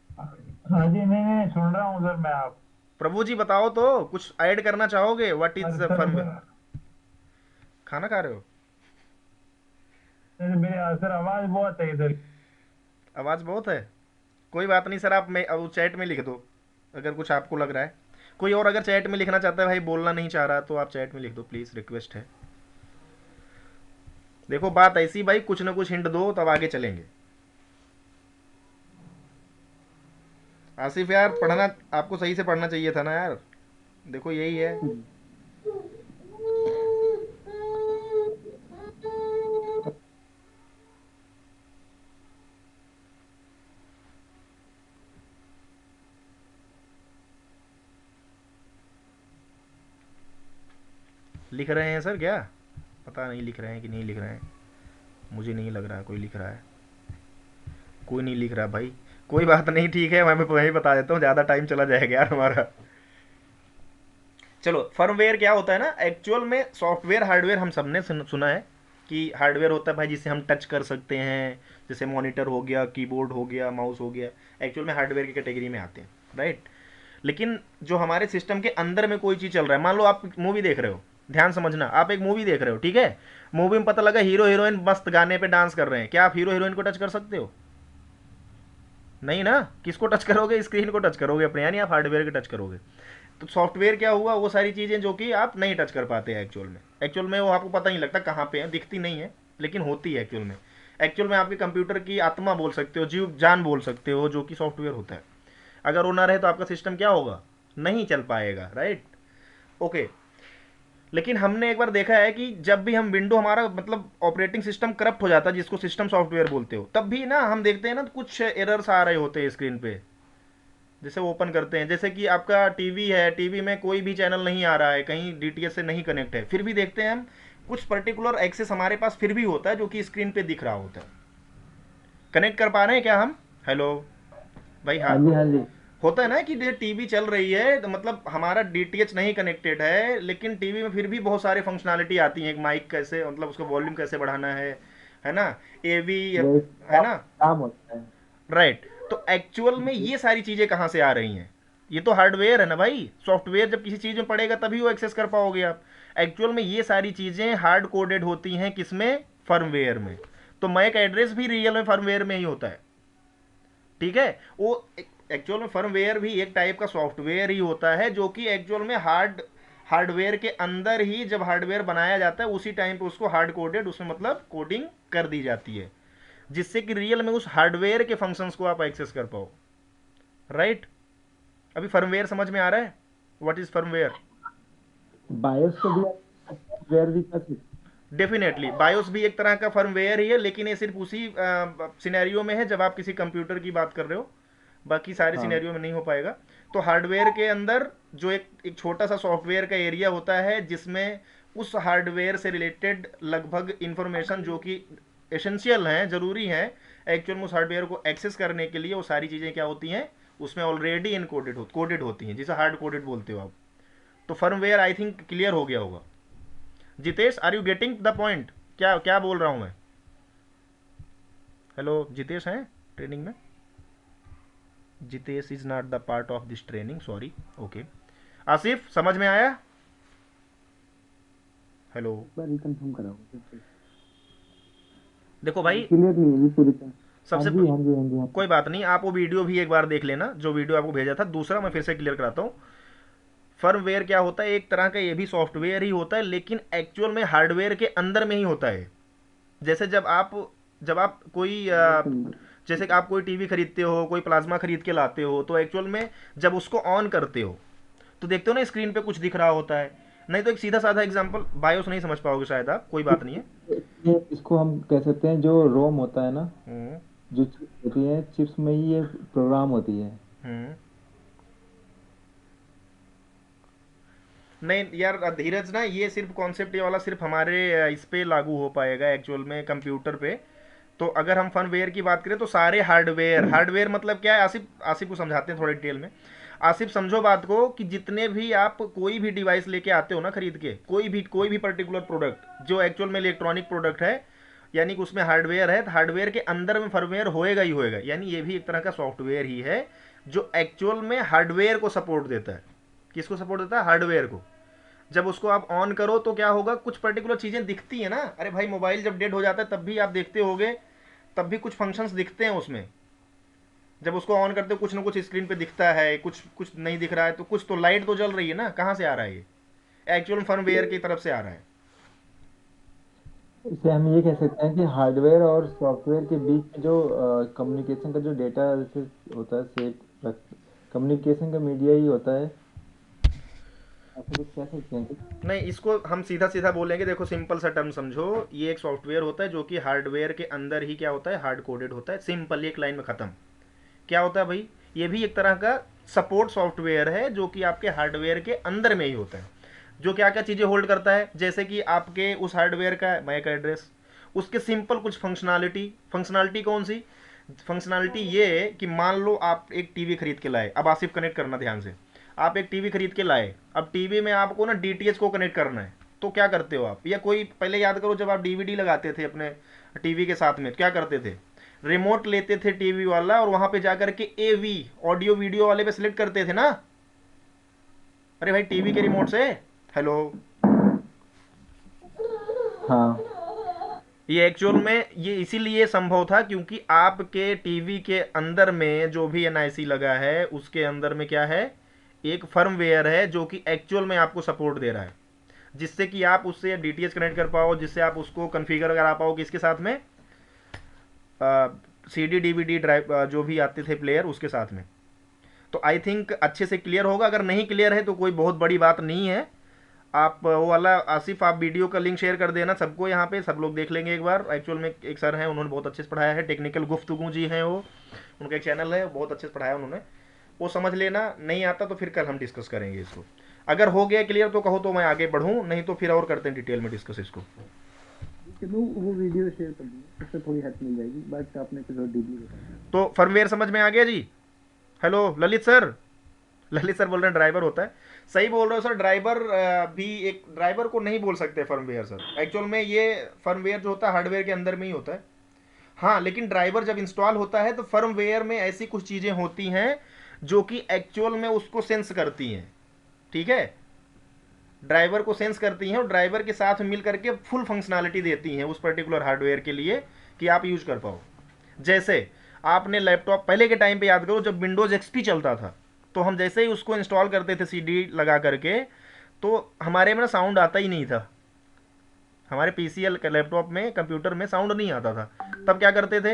हाँ जी, नहीं नहीं सुन रहा हूँ सर मैं आप। प्रभु जी बताओ तो, कुछ ऐड करना चाहोगे? व्हाट अरे इज सर फर्म? सर, खाना खा रहे हो? मेरे सर आवाज बहुत है इधर। आवाज़ बहुत है। कोई बात नहीं सर, आप में अब चैट में लिख दो अगर कुछ आपको लग रहा है। कोई और अगर चैट में लिखना चाहता है, भाई बोलना नहीं चाह रहा, तो आप चैट में लिख दो प्लीज़, रिक्वेस्ट है। देखो बात ऐसी भाई, कुछ ना कुछ हिंट दो तब आगे चलेंगे। आसिफ यार, पढ़ना आपको सही से पढ़ना चाहिए था ना यार। देखो यही है। लिख रहे हैं सर क्या? पता नहीं लिख रहे हैं कि नहीं लिख रहे हैं, मुझे नहीं लग रहा है कोई लिख रहा है। कोई नहीं लिख रहा भाई। कोई बात नहीं, ठीक है, मैं वही बता देता हूँ, ज़्यादा टाइम चला जाएगा यार हमारा। चलो, फर्मवेयर क्या होता है ना, एक्चुअल में सॉफ्टवेयर हार्डवेयर हम सबने सुना है कि हार्डवेयर होता है भाई जिसे हम टच कर सकते हैं, जैसे मॉनिटर हो गया, कीबोर्ड हो गया, माउस हो गया, एक्चुअल में हार्डवेयर की कैटेगरी में आते हैं, राइट। लेकिन जो हमारे सिस्टम के अंदर में कोई चीज़ चल रहा है, मान लो आप मूवी देख रहे हो, ध्यान समझना, आप एक मूवी देख रहे हो, ठीक है। मूवी में पता लगा हीरो हीरोइन मस्त गाने पे डांस कर रहे हैं, क्या आप हीरो हीरोइन को टच कर सकते हो? नहीं ना। किसको टच करोगे? स्क्रीन को टच करोगे अपने, यानी आप हार्डवेयर के टच करोगे। तो सॉफ्टवेयर क्या हुआ, वो सारी चीज़ें जो कि आप नहीं टच कर पाते हैं एक्चुअल में। एक्चुअल में वो आपको पता नहीं लगता कहाँ पे है, दिखती नहीं है, लेकिन होती है एक्चुअल में। एक्चुअल में आपके कंप्यूटर की आत्मा बोल सकते हो, जीव जान बोल सकते हो, जो कि सॉफ्टवेयर होता है। अगर वो ना रहे तो आपका सिस्टम क्या होगा? नहीं चल पाएगा, राइट। ओके। लेकिन हमने एक बार देखा है कि जब भी हम विंडो, हमारा मतलब ऑपरेटिंग सिस्टम करप्ट हो जाता है, जिसको सिस्टम सॉफ्टवेयर बोलते हो, तब भी ना हम देखते हैं ना कुछ एरर्स आ रहे होते हैं स्क्रीन पे। जैसे ओपन करते हैं, जैसे कि आपका टीवी है, टीवी में कोई भी चैनल नहीं आ रहा है, कहीं डीटीएच से नहीं कनेक्ट है, फिर भी देखते हैं हम कुछ पर्टिकुलर एक्सेस हमारे पास फिर भी होता है, जो कि स्क्रीन पे दिख रहा होता है। कनेक्ट कर पा रहे हैं क्या हम? हेलो भाई, हाँ। हाँ जी, हाँ जी। होता है ना कि ये टीवी चल रही है, तो मतलब हमारा डीटीएच नहीं कनेक्टेड है, लेकिन टीवी में फिर भी बहुत सारी फंक्शनैलिटी आती है, एक माइक कैसे, मतलब उसका वॉल्यूम कैसे बढ़ाना है ना, एवी, वो एक है ना, काम होता है। राइट। तो एक्चुअल में ये सारी चीज़ें कहाँ से आ रही हैं? ये तो हार्डवेयर है ना भाई। सॉफ्टवेयर जब किसी चीज़ में पड़ेगा तभी वो एक्सेस कर पाओगे आप। एक्चुअल में ये सारी चीज़ें हार्ड कोडेड होती हैं, किसमें? फर्मवेयर में। तो मैक एड्रेस भी रियल में फर्मवेयर में ही होता है, ठीक है। वो एक्चुअल में फर्मवेयर भी एक टाइप का सॉफ्टवेयर ही होता है, जो कि एक्चुअल में हार्डवेयर के अंदर ही जब हार्डवेयर बनाया जाता है, उसी टाइम पे उसको हार्ड कोडेड, उसमें मतलब कोडिंग कर दी जाती है, जिससे कि रियल में उस हार्डवेयर के फंक्शंस को आप एक्सेस कर पाओ, राइट। अभी फर्मवेयर समझ में आ रहा है? What is firmware? बायोस को भी सॉफ्टवेयर भी कर सकते डेफिनेटली बायोस भी एक तरह का फर्मवेयर ही है, लेकिन ये सिर्फ उसी सिनेरियो में है जब आप किसी कंप्यूटर की बात कर रहे हो, बाकी सारे हैं। हाँ, सिनेरियो में नहीं हो पाएगा। तो हार्डवेयर के अंदर जो एक छोटा सा सॉफ्टवेयर का एरिया होता है, जिसमें उस हार्डवेयर से रिलेटेड लगभग इंफॉर्मेशन जो कि एसेंशियल हैं, ज़रूरी हैं एक्चुअल में उस हार्डवेयर को एक्सेस करने के लिए, वो सारी चीज़ें क्या होती हैं, उसमें ऑलरेडी कोडेड होती हैं, जिसे हार्ड कोडेड बोलते हो आप। तो फर्मवेयर आई थिंक क्लियर हो गया होगा। Jitesh, are you getting the point? क्या क्या बोल रहा हूँ मैं? हेलो जितेश हैं ट्रेनिंग में? Jitesh is not the part of this training, sorry. Okay, Asif समझ में आया? हेलो। एक बार रिकन्फर्म कराओ। देखो भाई, क्लियर नहीं है जी पूरी तरह। हाँ सबसे जी, हाँ जी, हाँ जी, हाँ कोई बात नहीं, आप वो वीडियो भी एक बार देख लेना, जो वीडियो आपको भेजा था। दूसरा मैं फिर से क्लियर कराता हूँ। फर्मवेयर क्या होता है? एक तरह का ये भी सॉफ्टवेयर ही होता है, लेकिन एक्चुअल में हार्डवेयर के अंदर में ही होता है। जैसे जब आप कोई जी समझा। जैसे कि आप कोई टीवी खरीदते हो, कोई प्लाज्मा खरीद के लाते हो, तो एक्चुअल में जब उसको ऑन करते हो तो देखते हो ना स्क्रीन पे कुछ दिख रहा होता है। नहीं तो एक सीधा साधा एग्जांपल, बायोस नहीं समझ पाओगे शायद आप, कोई बात नहीं है। इसको हम कह सकते हैं, जो रोम होता है ना, हम्म। जो चिप्स होती है, चिप्स में ही ये प्रोग्राम होती है। हम्म। नहीं यार धीरज ना, ये सिर्फ कॉन्सेप्ट ये वाला सिर्फ हमारे इस पे लागू हो पाएगा एक्चुअल में, कंप्यूटर पे। तो अगर हम फर्मवेयर की बात करें तो सारे हार्डवेयर, हार्डवेयर मतलब क्या है, आसिफ आसिफ को समझाते हैं थोड़ा डिटेल में। आसिफ समझो बात को कि जितने भी आप कोई भी डिवाइस लेके आते हो ना खरीद के, कोई भी पर्टिकुलर प्रोडक्ट जो एक्चुअल में इलेक्ट्रॉनिक प्रोडक्ट है, यानी कि उसमें हार्डवेयर है, तो हार्डवेयर के अंदर में फर्मवेयर होएगा ही होएगा, यानी ये भी एक तरह का सॉफ्टवेयर ही है जो एक्चुअल में हार्डवेयर को सपोर्ट देता है। किसको सपोर्ट देता है? हार्डवेयर को। जब उसको आप ऑन करो तो क्या होगा, कुछ पर्टिकुलर चीज़ें दिखती है ना। अरे भाई मोबाइल जब डेड हो जाता है तब भी आप देखते होगे, तब भी कुछ फंक्शंस दिखते हैं उसमें। जब उसको ऑन करते हो कुछ ना कुछ स्क्रीन पे दिखता है, कुछ कुछ नहीं दिख रहा है तो कुछ तो लाइट तो जल रही है ना, कहाँ से आ रहा है ये? एक्चुअल फर्मवेयर की तरफ से आ रहा है। इससे हम ये कह सकते हैं कि हार्डवेयर और सॉफ्टवेयर के बीच में जो कम्युनिकेशन का जो डेटा होता है, सेव कम्युनिकेशन का मीडिया ही होता है, ऐसा कुछ कह सकते हैं कि। नहीं, इसको हम सीधा सीधा बोलेंगे, देखो सिंपल सा टर्म समझो, ये एक सॉफ्टवेयर होता है जो कि हार्डवेयर के अंदर ही क्या होता है, हार्ड कोडेड होता है। सिंपल, एक लाइन में ख़त्म। क्या होता है भाई? ये भी एक तरह का सपोर्ट सॉफ्टवेयर है जो कि आपके हार्डवेयर के अंदर में ही होता है। जो क्या क्या चीज़ें होल्ड करता है, जैसे कि आपके उस हार्डवेयर का मैक एड्रेस, उसके सिंपल कुछ फंक्शनैलिटी। फंक्शनैलिटी कौन सी? फंक्शनैलिटी ये कि मान लो आप एक टीवी खरीद के लाए, अब आसिफ कनेक्ट करना ध्यान से। आप एक टीवी खरीद के लाए, अब टीवी में आपको ना डीटीएच को कनेक्ट करना है, तो क्या करते हो आप? या कोई पहले याद करो, जब आप डीवीडी लगाते थे अपने टीवी के साथ में, तो क्या करते थे? रिमोट लेते थे टीवी वाला और वहां पे जाकर के एवी ऑडियो वीडियो वाले पे सिलेक्ट करते थे ना। अरे भाई टीवी के रिमोट से। हेलो। हाँ। ये एक्चुअल में ये इसीलिए संभव था क्योंकि आपके टीवी के अंदर में जो भी एनआईसी लगा है उसके अंदर में क्या है, एक फर्मवेयर है जो कि एक्चुअल में आपको सपोर्ट दे रहा है, जिससे कि आप उससे डीटीएच कनेक्ट कर पाओ, जिससे आप उसको कन्फिगर करा पाओ किसके साथ में, सीडी डीवीडी ड्राइव जो भी आते थे प्लेयर उसके साथ में। तो आई थिंक अच्छे से क्लियर होगा। अगर नहीं क्लियर है तो कोई बहुत बड़ी बात नहीं है। आप वो वाला आसिफ, आप वीडियो का लिंक शेयर कर देना सबको, यहाँ पे सब लोग देख लेंगे एक बार। एक्चुअल में एक सर हैं, उन्होंने बहुत अच्छे से पढ़ाया है, टेक्निकल गुफ्तगू जी हैं वो, उनका एक चैनल है, बहुत अच्छे से पढ़ाया उन्होंने, वो समझ लेना। नहीं आता तो फिर कल हम डिस्कस करेंगे इसको। अगर हो गया क्लियर तो कहो तो मैं आगे बढ़ूँ, नहीं तो फिर और करते हैं डिटेल में डिस्कस इसको। चलो वो वीडियो शेयर कर दीजिए, उससे थोड़ी हेल्प मिल जाएगी, बट आपने कुछ और डीपली बताया। तो फर्मवेयर समझ में आ गया जी? Hello Lalit sir. Lalit sir बोल रहे हैं ड्राइवर होता है। सही बोल रहे हो सर, ड्राइवर भी एक, ड्राइवर को नहीं बोल सकते फर्मवेयर सर। एक्चुअल में ये फर्मवेयर जो होता है हार्डवेयर के अंदर में ही होता है। हाँ, लेकिन ड्राइवर जब इंस्टॉल होता है तो फर्मवेयर में ऐसी कुछ चीज़ें होती हैं जो कि एक्चुअल में उसको सेंस करती हैं। ठीक है, ड्राइवर को सेंस करती हैं और ड्राइवर के साथ मिल करके फुल फंक्शनैलिटी देती हैं उस पर्टिकुलर हार्डवेयर के लिए कि आप यूज कर पाओ। जैसे आपने लैपटॉप पहले के टाइम पे याद करो, जब विंडोज एक्सपी चलता था तो हम जैसे ही उसको इंस्टॉल करते थे सीडी लगा करके, तो हमारे में ना साउंड आता ही नहीं था। हमारे पीसीएल लैपटॉप में, कंप्यूटर में साउंड नहीं आता था। तब क्या करते थे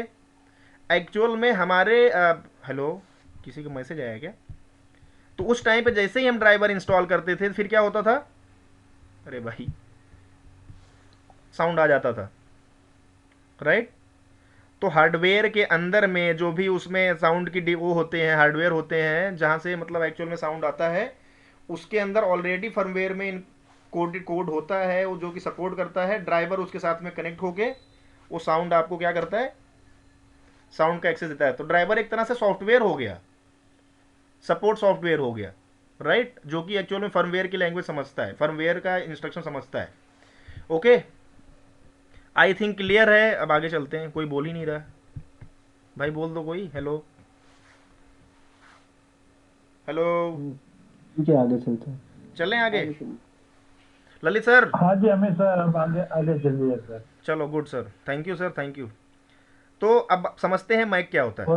एक्चुअल में हमारे हेलो, किसी का मैसेज आया क्या? तो उस टाइम पे जैसे ही हम ड्राइवर इंस्टॉल करते थे फिर क्या होता था, अरे भाई साउंड आ जाता था, राइट? तो हार्डवेयर के अंदर में जो भी उसमें साउंड की वो होते हैं, हार्डवेयर होते हैं जहाँ से मतलब एक्चुअल में साउंड आता है, उसके अंदर ऑलरेडी फर्मवेयर में कोडेड कोड होता है वो जो कि सपोर्ट करता है। ड्राइवर उसके साथ में कनेक्ट होके वो साउंड आपको क्या करता है, साउंड का एक्सेस देता है। तो ड्राइवर एक तरह से सॉफ्टवेयर हो गया, सपोर्ट सॉफ्टवेयर हो गया, राइट? जो कि एक्चुअल में फर्मवेयर की लैंग्वेज समझता है, फर्मवेयर का इंस्ट्रक्शन समझता है। ओके, आई थिंक क्लियर है। अब आगे चलते हैं। कोई बोल ही नहीं रहा भाई, बोल दो कोई। Hello hello. ठीक है, आगे चलते हैं। चलें आगे। आगे चलिए। ललित सर। हाँ जी अमित सर, अब आगे आगे चलिए सर। चलो good sir, thank you sir, thank you. तो अब समझते हैं माइक क्या होता है।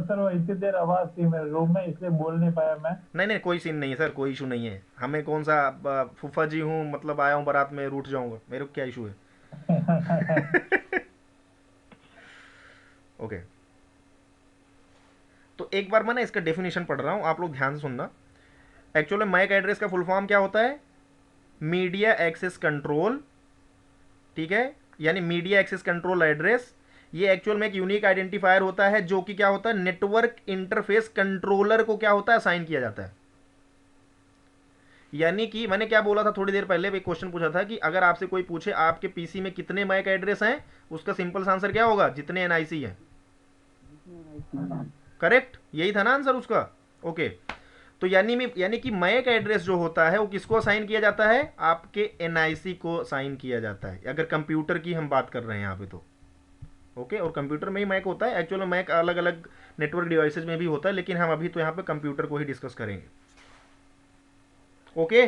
सर वो इतनी देर आवाज थी मेरे रूम में, इसलिए बोल नहीं पाया मैं। नहीं नहीं, कोई सीन नहीं है सर, कोई इशू नहीं है। हमें कौन सा फूफा जी हूँ मतलब आया हूँ बारात में रूठ जाऊंगा, मेरे को क्या इशू है। ओके, तो एक बार मैं ना इसका डेफिनेशन पढ़ रहा हूँ, आप लोग ध्यान से सुनना। एक्चुअली मैक एड्रेस का फुल फॉर्म क्या होता है? Media access control. ठीक है, यानी मीडिया एक्सेस कंट्रोल एड्रेस। ये एक्चुअल में एक यूनिक आइडेंटिफायर होता है जो कि क्या होता है, नेटवर्क इंटरफेस कंट्रोलर को क्या होता है, असाइन किया जाता है। यानी कि मैंने क्या बोला था थोड़ी देर पहले, एक क्वेश्चन पूछा था कि अगर आपसे कोई पूछे आपके पीसी में कितने मैक एड्रेस हैं, उसका सिंपल आंसर क्या होगा, जितने एनआईसी हैं। करेक्ट, यही था ना आंसर उसका। ओके, तो यानी कि मैक एड्रेस जो होता है वो किसको असाइन किया जाता है, आपके एनआईसी को असाइन किया जाता है, अगर कंप्यूटर की हम बात कर रहे हैं यहाँ पे तो। ओके, और कंप्यूटर में ही मैक होता है, एक्चुअल में मैक अलग अलग नेटवर्क डिवाइसेज में भी होता है, लेकिन हम अभी तो यहाँ पे कंप्यूटर को ही डिस्कस करेंगे। ओके,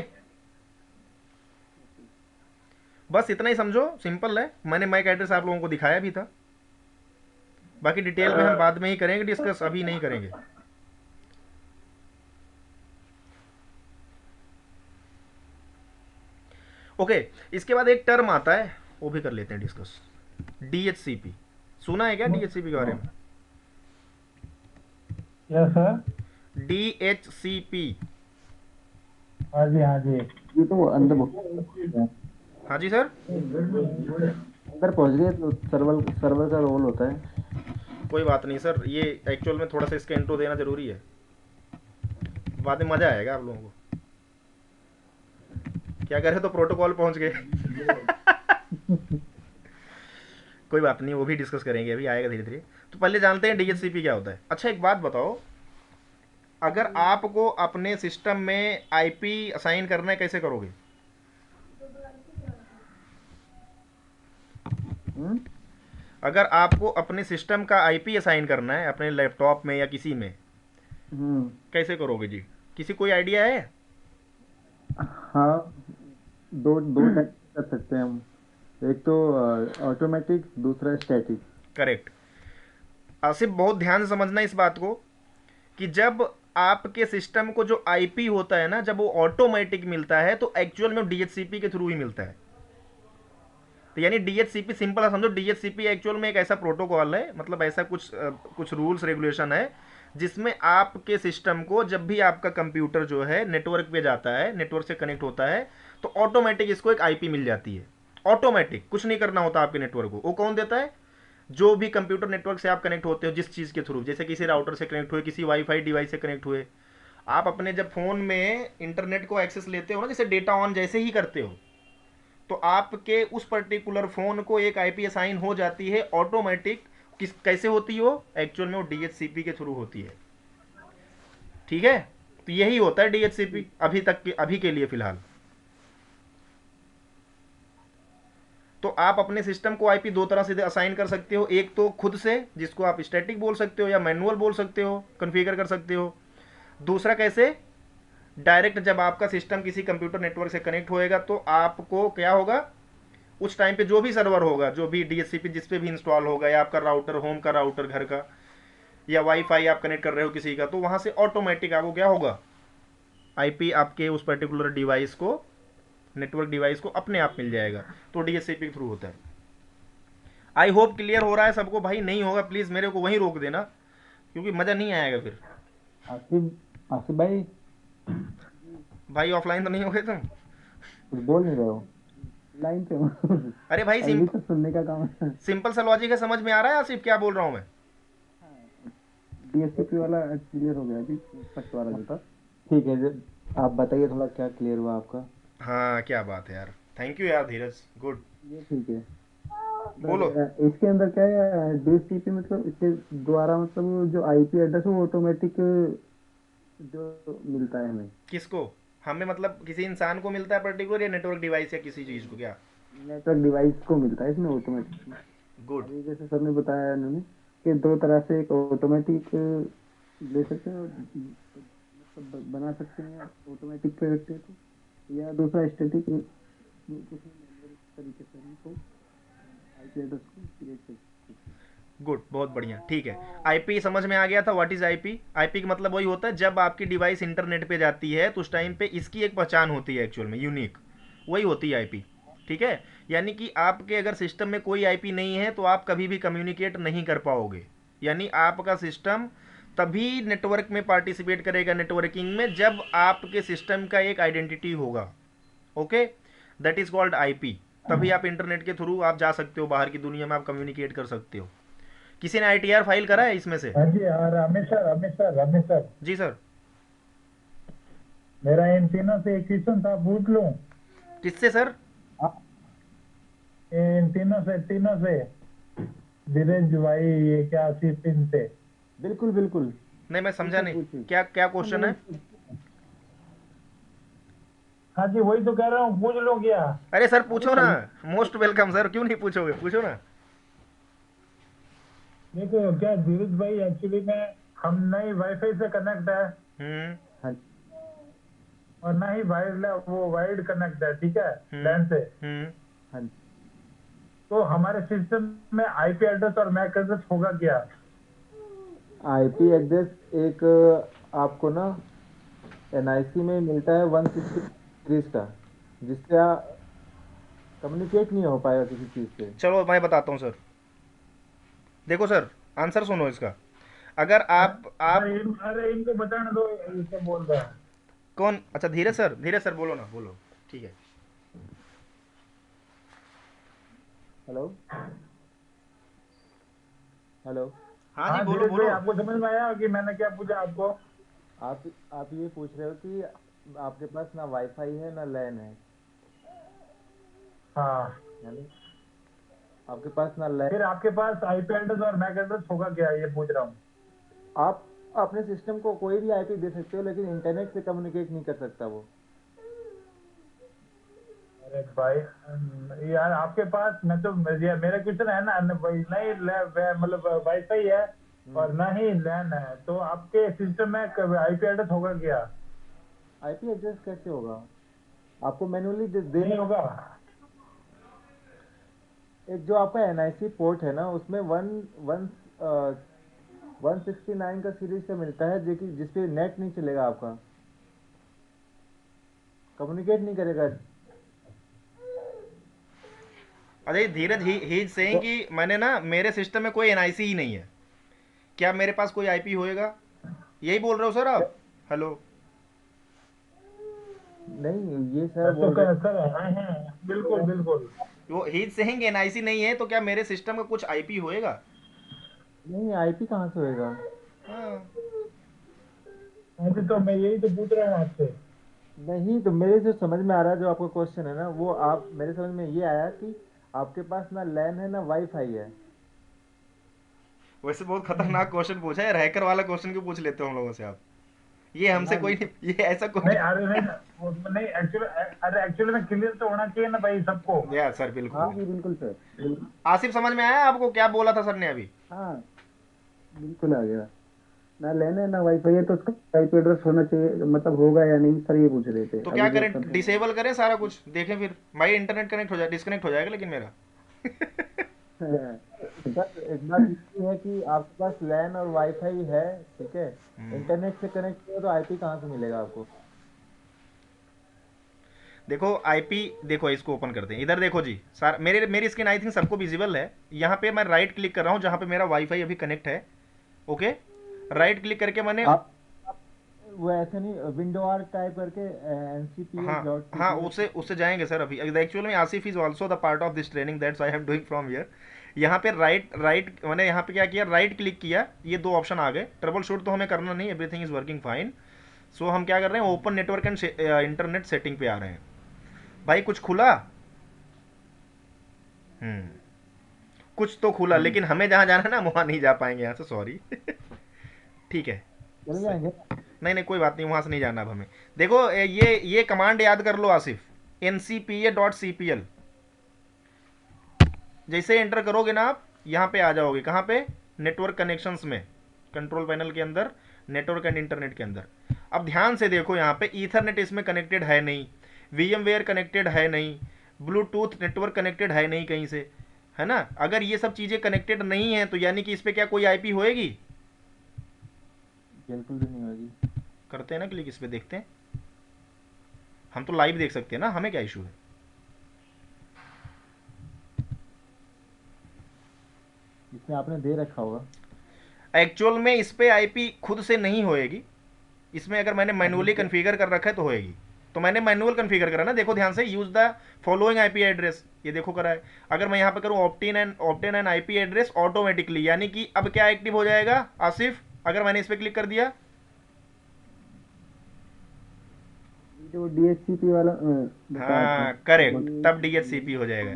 बस इतना ही समझो, सिंपल है। मैंने मैक एड्रेस आप लोगों को दिखाया भी था, बाकी डिटेल में हम बाद में ही करेंगे डिस्कस, अभी नहीं करेंगे। ओके, इसके बाद एक टर्म आता है, वो भी कर लेते हैं डिस्कस। डीएचसीपी, सुना है क्या डीएचसीपी के बारे में? Yes sir. डीएचसीपी, हाँ जी हाँ जी। ये तो अंदर हाँ जी सर। पहुंच गए तो सर्वर सर्वर का रोल होता है। कोई बात नहीं सर, ये एक्चुअल में थोड़ा सा इसका इंट्रो देना जरूरी है, बाद में मजा आएगा आप लोगों को। क्या करें, तो प्रोटोकॉल पहुंच गए। कोई बात नहीं, वो भी डिस्कस करेंगे, अभी आएगा धीरे धीरे। तो पहले जानते हैं डीएचसीपी क्या होता है। अच्छा एक बात बताओ, अगर आपको अपने सिस्टम में आईपी असाइन करना है, कैसे करोगे? हम्म? अगर आपको अपने सिस्टम का आईपी असाइन करना है अपने लैपटॉप में या किसी में, हम्म। कैसे करोगे जी? किसी कोई आइडिया है? हाँ, दो दो टाइप कर सकते हैं हम। एक तो ऑटोमेटिक, दूसरा स्टैटिक। करेक्ट। आसिफ बहुत ध्यान से समझना इस बात को, कि जब आपके सिस्टम को जो आईपी होता है ना, जब वो ऑटोमेटिक मिलता है तो एक्चुअल में डीएचसीपी के थ्रू ही मिलता है। तो यानी डीएचसीपी सिंपल समझो, डीएचसीपी एक्चुअल में एक ऐसा प्रोटोकॉल है, मतलब ऐसा कुछ रूल्स रेगुलेशन है, जिसमें आपके सिस्टम को जब भी आपका कंप्यूटर जो है नेटवर्क पे जाता है, नेटवर्क से कनेक्ट होता है, तो ऑटोमेटिक इसको एक आईपी मिल जाती है। ऑटोमेटिक, कुछ नहीं करना होता आपके नेटवर्क को। वो कौन देता है? जो भी कंप्यूटर नेटवर्क से आप कनेक्ट होते हो, जिस चीज़ के थ्रू, जैसे किसी राउटर से कनेक्ट हुए, किसी वाईफाई डिवाइस से कनेक्ट हुए, आप अपने जब फोन में इंटरनेट को एक्सेस लेते हो ना, जैसे डेटा ऑन जैसे ही करते हो, तो आपके उस पर्टिकुलर फोन को एक आईपी असाइन हो जाती है ऑटोमेटिक। किस कैसे होती हो? एक्चुअल में वो डीएचसीपी के थ्रू होती है। ठीक है, तो यही होता है डीएचसीपी अभी तक के, अभी के लिए फिलहाल। तो आप अपने सिस्टम को आईपी दो तरह से असाइन कर सकते हो, एक तो खुद से, जिसको आप स्टैटिक बोल सकते हो या मैनुअल बोल सकते हो, कॉन्फ़िगर कर सकते हो। दूसरा कैसे? डायरेक्ट जब आपका सिस्टम किसी कंप्यूटर नेटवर्क से कनेक्ट होएगा तो आपको क्या होगा, उस टाइम पे जो भी सर्वर होगा, जो भी डीएचसीपी जिस पे भी इंस्टॉल होगा, या आपका राउटर, होम का राउटर घर का, या वाईफाई आप कनेक्ट कर रहे हो किसी का, तो वहां से ऑटोमेटिक आपको क्या होगा, आईपी आपके उस पर्टिकुलर डिवाइस को, नेटवर्क डिवाइस को अपने आप मिल जाएगा। तो डीएचसीपी के थ्रू होता है। आई होप क्लियर हो रहा है सबको। भाई नहीं होगा प्लीज मेरे को वहीं रोक देना, क्योंकि मजा नहीं आएगा फिर। आसिफ आसिफ भाई, भाई ऑफलाइन तो नहीं हो गए तुम? कुछ बोल नहीं रहे हो? लाइन पे हो। अरे भाई अभी तो सुनने का काम है। सिंपल सा लॉजिक है, समझ में आ रहा है आसिफ क्या बोल रहा हूँ मैं? डीएसपी वाला क्लियर हो गया अभी, फर्स्ट वाला जो था। ठीक है, आप बताइए थोड़ा क्या क्लियर हुआ आपका। हाँ क्या बात है यार, थैंक यू यार धीरज, गुड। ये ठीक है। बोलो। इसके अंदर क्या है, डीएसपी मतलब इसके द्वारा मतलब जो आईपी एड्रेस है वो ऑटोमेटिक जो मिलता है हमें। किसको? हमें मतलब किसी इंसान को मिलता है पर्टिकुलर, या नेटवर्क डिवाइस या किसी चीज को? क्या? नेटवर्क डिवाइस को मिलता है इसमें ऑटोमेटिक। गुड। अभी जैसे सर ने बताया इन्होंने कि दो तरह से, एक ऑटोमेटिक ले सकते हैं, मतलब बना सकते हैं ऑटोमेटिक पे रखते हैं तो, या दूसरा स्टैटिक तरीके से हमको आईपी एड्रेस को क्रिएट कर सकते हैं। गुड, बहुत बढ़िया, ठीक है। आईपी समझ में आ गया था। What is IP? आईपी का मतलब वही होता है जब आपकी डिवाइस इंटरनेट पे जाती है तो उस टाइम पे इसकी एक पहचान होती है, एक्चुअल में यूनिक, वही होती है आईपी। ठीक है, यानी कि आपके अगर सिस्टम में कोई आईपी नहीं है तो आप कभी भी कम्युनिकेट नहीं कर पाओगे। यानी आपका सिस्टम तभी नेटवर्क में पार्टिसिपेट करेगा, नेटवर्किंग में, जब आपके सिस्टम का एक आइडेंटिटी होगा। Okay, that is called IP. तभी आप इंटरनेट के थ्रू आप जा सकते हो, बाहर की दुनिया में आप कम्युनिकेट कर सकते हो। किसी ने आईटीआर फाइल करा है इसमें से? हाँ जी, हाँ, Ramesh sir, Ramesh sir, Ramesh sir. जी सर। मेरा इन तीनों से एक क्वेश्चन था, पूछ लूं? किससे सर? इन तीनों से धीरज भाई, ये क्या आसिफ, इनसे। बिल्कुल बिल्कुल। नहीं, मैं समझा पूछिए नहीं। पूछिए। क्या क्या हाँ, क्वेश्चन नहीं है? नहीं, हाँ जी, वही तो कह रहा हूँ, पूछ लो क्या? अरे सर अरे पूछो ना। कल मोस्ट वेलकम सर, क्यों नहीं पूछोगे, पूछो ना। देखो क्या धीरज भाई, एक्चुअली में हम नई वाईफाई से कनेक्ट है, हम्म। हाँ और ना ही वायर्ड वो वायर्ड कनेक्ट है, ठीक है, हम्म। लैन से। हम्म। हाँ। तो हमारे सिस्टम में आईपी एड्रेस और मैक एड्रेस होगा क्या? आईपी एड्रेस एक आपको ना एनआईसी में मिलता है 160 सीरीज का, जिससे कम्युनिकेट नहीं हो पाएगा किसी चीज़ से। चलो मैं बताता हूँ सर। देखो सर, आंसर सुनो इसका। अगर आप अरे इनको बताने दो, ये क्या बोल रहा है। कौन? अच्छा, धीरज सर, धीरज सर बोलो ना, बोलो। ठीक है। Hello hello. हाँ जी, हाँ बोलो धीरज भाई, बोलो। आपको समझ में आया कि मैंने क्या पूछा आपको? आप आप ये पूछ रहे हो कि आपके पास ना वाईफाई है ना लैन हाँ, है ना? आपके पास ना लैन। फिर आपके पास आईपी एड्रेस और मैक एड्रेस होगा क्या, ये पूछ रहा हूँ। आप अपने सिस्टम को कोई भी आईपी दे सकते हो, लेकिन इंटरनेट से कम्युनिकेट नहीं कर सकता वो। अरे भाई, यार आपके पास, मैं तो मेरा क्वेश्चन है ना, भाई नहीं मतलब वाईफाई है हम्म। और ना ही लैन है, तो आपके सिस्टम में आईपी एड्रेस होगा क्या? आईपी एड्रेस कैसे होगा? आपको मैन्युअली देना। नहीं होगा। एक जो आपका एनआईसी पोर्ट है ना, उसमें वन वन 169 का सीरीज से मिलता है, जो कि जिसपे नेट नहीं चलेगा आपका, कम्युनिकेट नहीं करेगा। अरे धीरज, ही इज सेइंग तो कि मैंने ना, मेरे सिस्टम में कोई एनआईसी ही नहीं है। क्या मेरे पास कोई आईपी होएगा? यही बोल रहे हो सर आप? हेलो? नहीं, ये सर मैं तो बोल रहे सर हैं, बिल्कुल हैं। बिल्कुल। वो ही इज सेइंग एनआईसी नहीं है, तो क्या मेरे सिस्टम का कुछ आईपी होएगा? नहीं, आईपी कहाँ से होएगा? हाँ। हाँ जी, तो मैं यही तो पूछ रहा हूँ आपसे। नहीं, तो मेरे जो समझ में आ रहा है, जो आपका क्वेश्चन है ना, वो आप मेरे समझ में ये आया कि आपके पास ना लैन है ना वाईफाई है। वैसे बहुत खतरनाक क्वेश्चन पूछा है, हैकर वाला क्वेश्चन क्यों पूछ लेते हो हम लोगों से आप? ये हमसे ना कोई नहीं, ये ऐसा नहीं, कोई अरे नहीं, नहीं एक्चुअली, अरे एक्चुअली में क्लियर तो होना चाहिए ना भाई सबको। नहीं। यार सर, बिल्कुल हाँ जी बिल्कुल। बिल्कुल सर, बिल्कुल। आसिफ, समझ में आया आपको क्या बोला था सर ने अभी? हाँ, बिल्कुल आ गया। ना लेना है ना वाईफाई है, तो उसका आईपी एड्रेस होना चाहिए, मतलब होगा या नहीं सर, ये पूछ रहे थे तो क्या अभी जो करें, सर। डिसेबल करें सारा कुछ, देखें फिर भाई इंटरनेट कनेक्ट हो जाए, डिस्कनेक्ट हो जाएगा लेकिन मेरा। सर एक बात ये है कि आपके पास लैन और वाईफाई है, ठीक है। इंटरनेट से कनेक्ट किया तो आईपी कहाँ से मिलेगा आपको? देखो आईपी, देखो इसको ओपन करते हैं, इधर देखो जी सर, मेरी स्क्रीन आई थिंक सबको विजिबल है। यहाँ पे मैं राइट क्लिक कर रहा हूँ जहाँ पे मेरा वाईफाई अभी कनेक्ट है। ओके। राइट क्लिक करके मैंने, आप वो ऐसे नहीं, विंडो आर टाइप करके हाँ ncps डॉट हाँ, cps। उससे उससे जाएंगे सर अभी। एक्चुअली में Asif is also the part of this training, that's I am doing from here. यहाँ पे राइट राइट मैंने यहाँ पे क्या किया, राइट क्लिक किया, ये दो ऑप्शन आ गए। ट्रबल शूट तो हमें करना नहीं, एवरीथिंग इज वर्किंग फाइन। सो हम क्या कर रहे हैं, open network and internet setting पे आ रहे हैं। भाई कुछ खुला? हम्म। कुछ तो खुला, लेकिन हमें जहाँ जाना है ना, वहाँ नहीं जा पाएंगे यहाँ से, सॉरी। ठीक है। चल सही। जाएंगे। नहीं नहीं, कोई बात नहीं, वहाँ से नहीं जाना अब हमें। देखो ये कमांड याद कर लो आसिफ, ncpa.cpl। जैसे एंटर करोगे ना आप, यहाँ पे आ जाओगे, कहाँ पे? नेटवर्क कनेक्शंस में, कंट्रोल पैनल के अंदर, नेटवर्क एंड इंटरनेट के अंदर। अब ध्यान से देखो, यहाँ पे ईथरनेट इसमें कनेक्टेड है नहीं, VMware कनेक्टेड है नहीं, ब्लूटूथ नेटवर्क कनेक्टेड है नहीं कहीं से, है ना? अगर ये सब चीज़ें कनेक्टेड नहीं है, तो यानी कि इस पे क्या कोई आईपी होएगी? बिल्कुल भी नहीं होगी। करते हैं ना क्लिक इस पे, देखते हैं। हम तो लाइव देख सकते हैं ना, हमें क्या इशू है? इसमें आपने दे रखा होगा। एक्चुअल में इस पे आईपी खुद से नहीं होएगी, इसमें अगर मैंने आपने मैनुअली दे- कन्फिगर कर रखा है तो होएगी। तो मैंने मैनुअल कन्फिगर करा ना, देखो ध्यान से, use the following IP address, ये देखो करा है। अगर मैं यहाँ पे करूँ obtain an IP address automatically, यानी कि अब क्या एक्टिव हो जाएगा आसिफ, अगर मैंने इस पे क्लिक कर दिया? जैसे वो DHCP वाला बताया था। हाँ करेक्ट, तब DHCP हो जाएगा।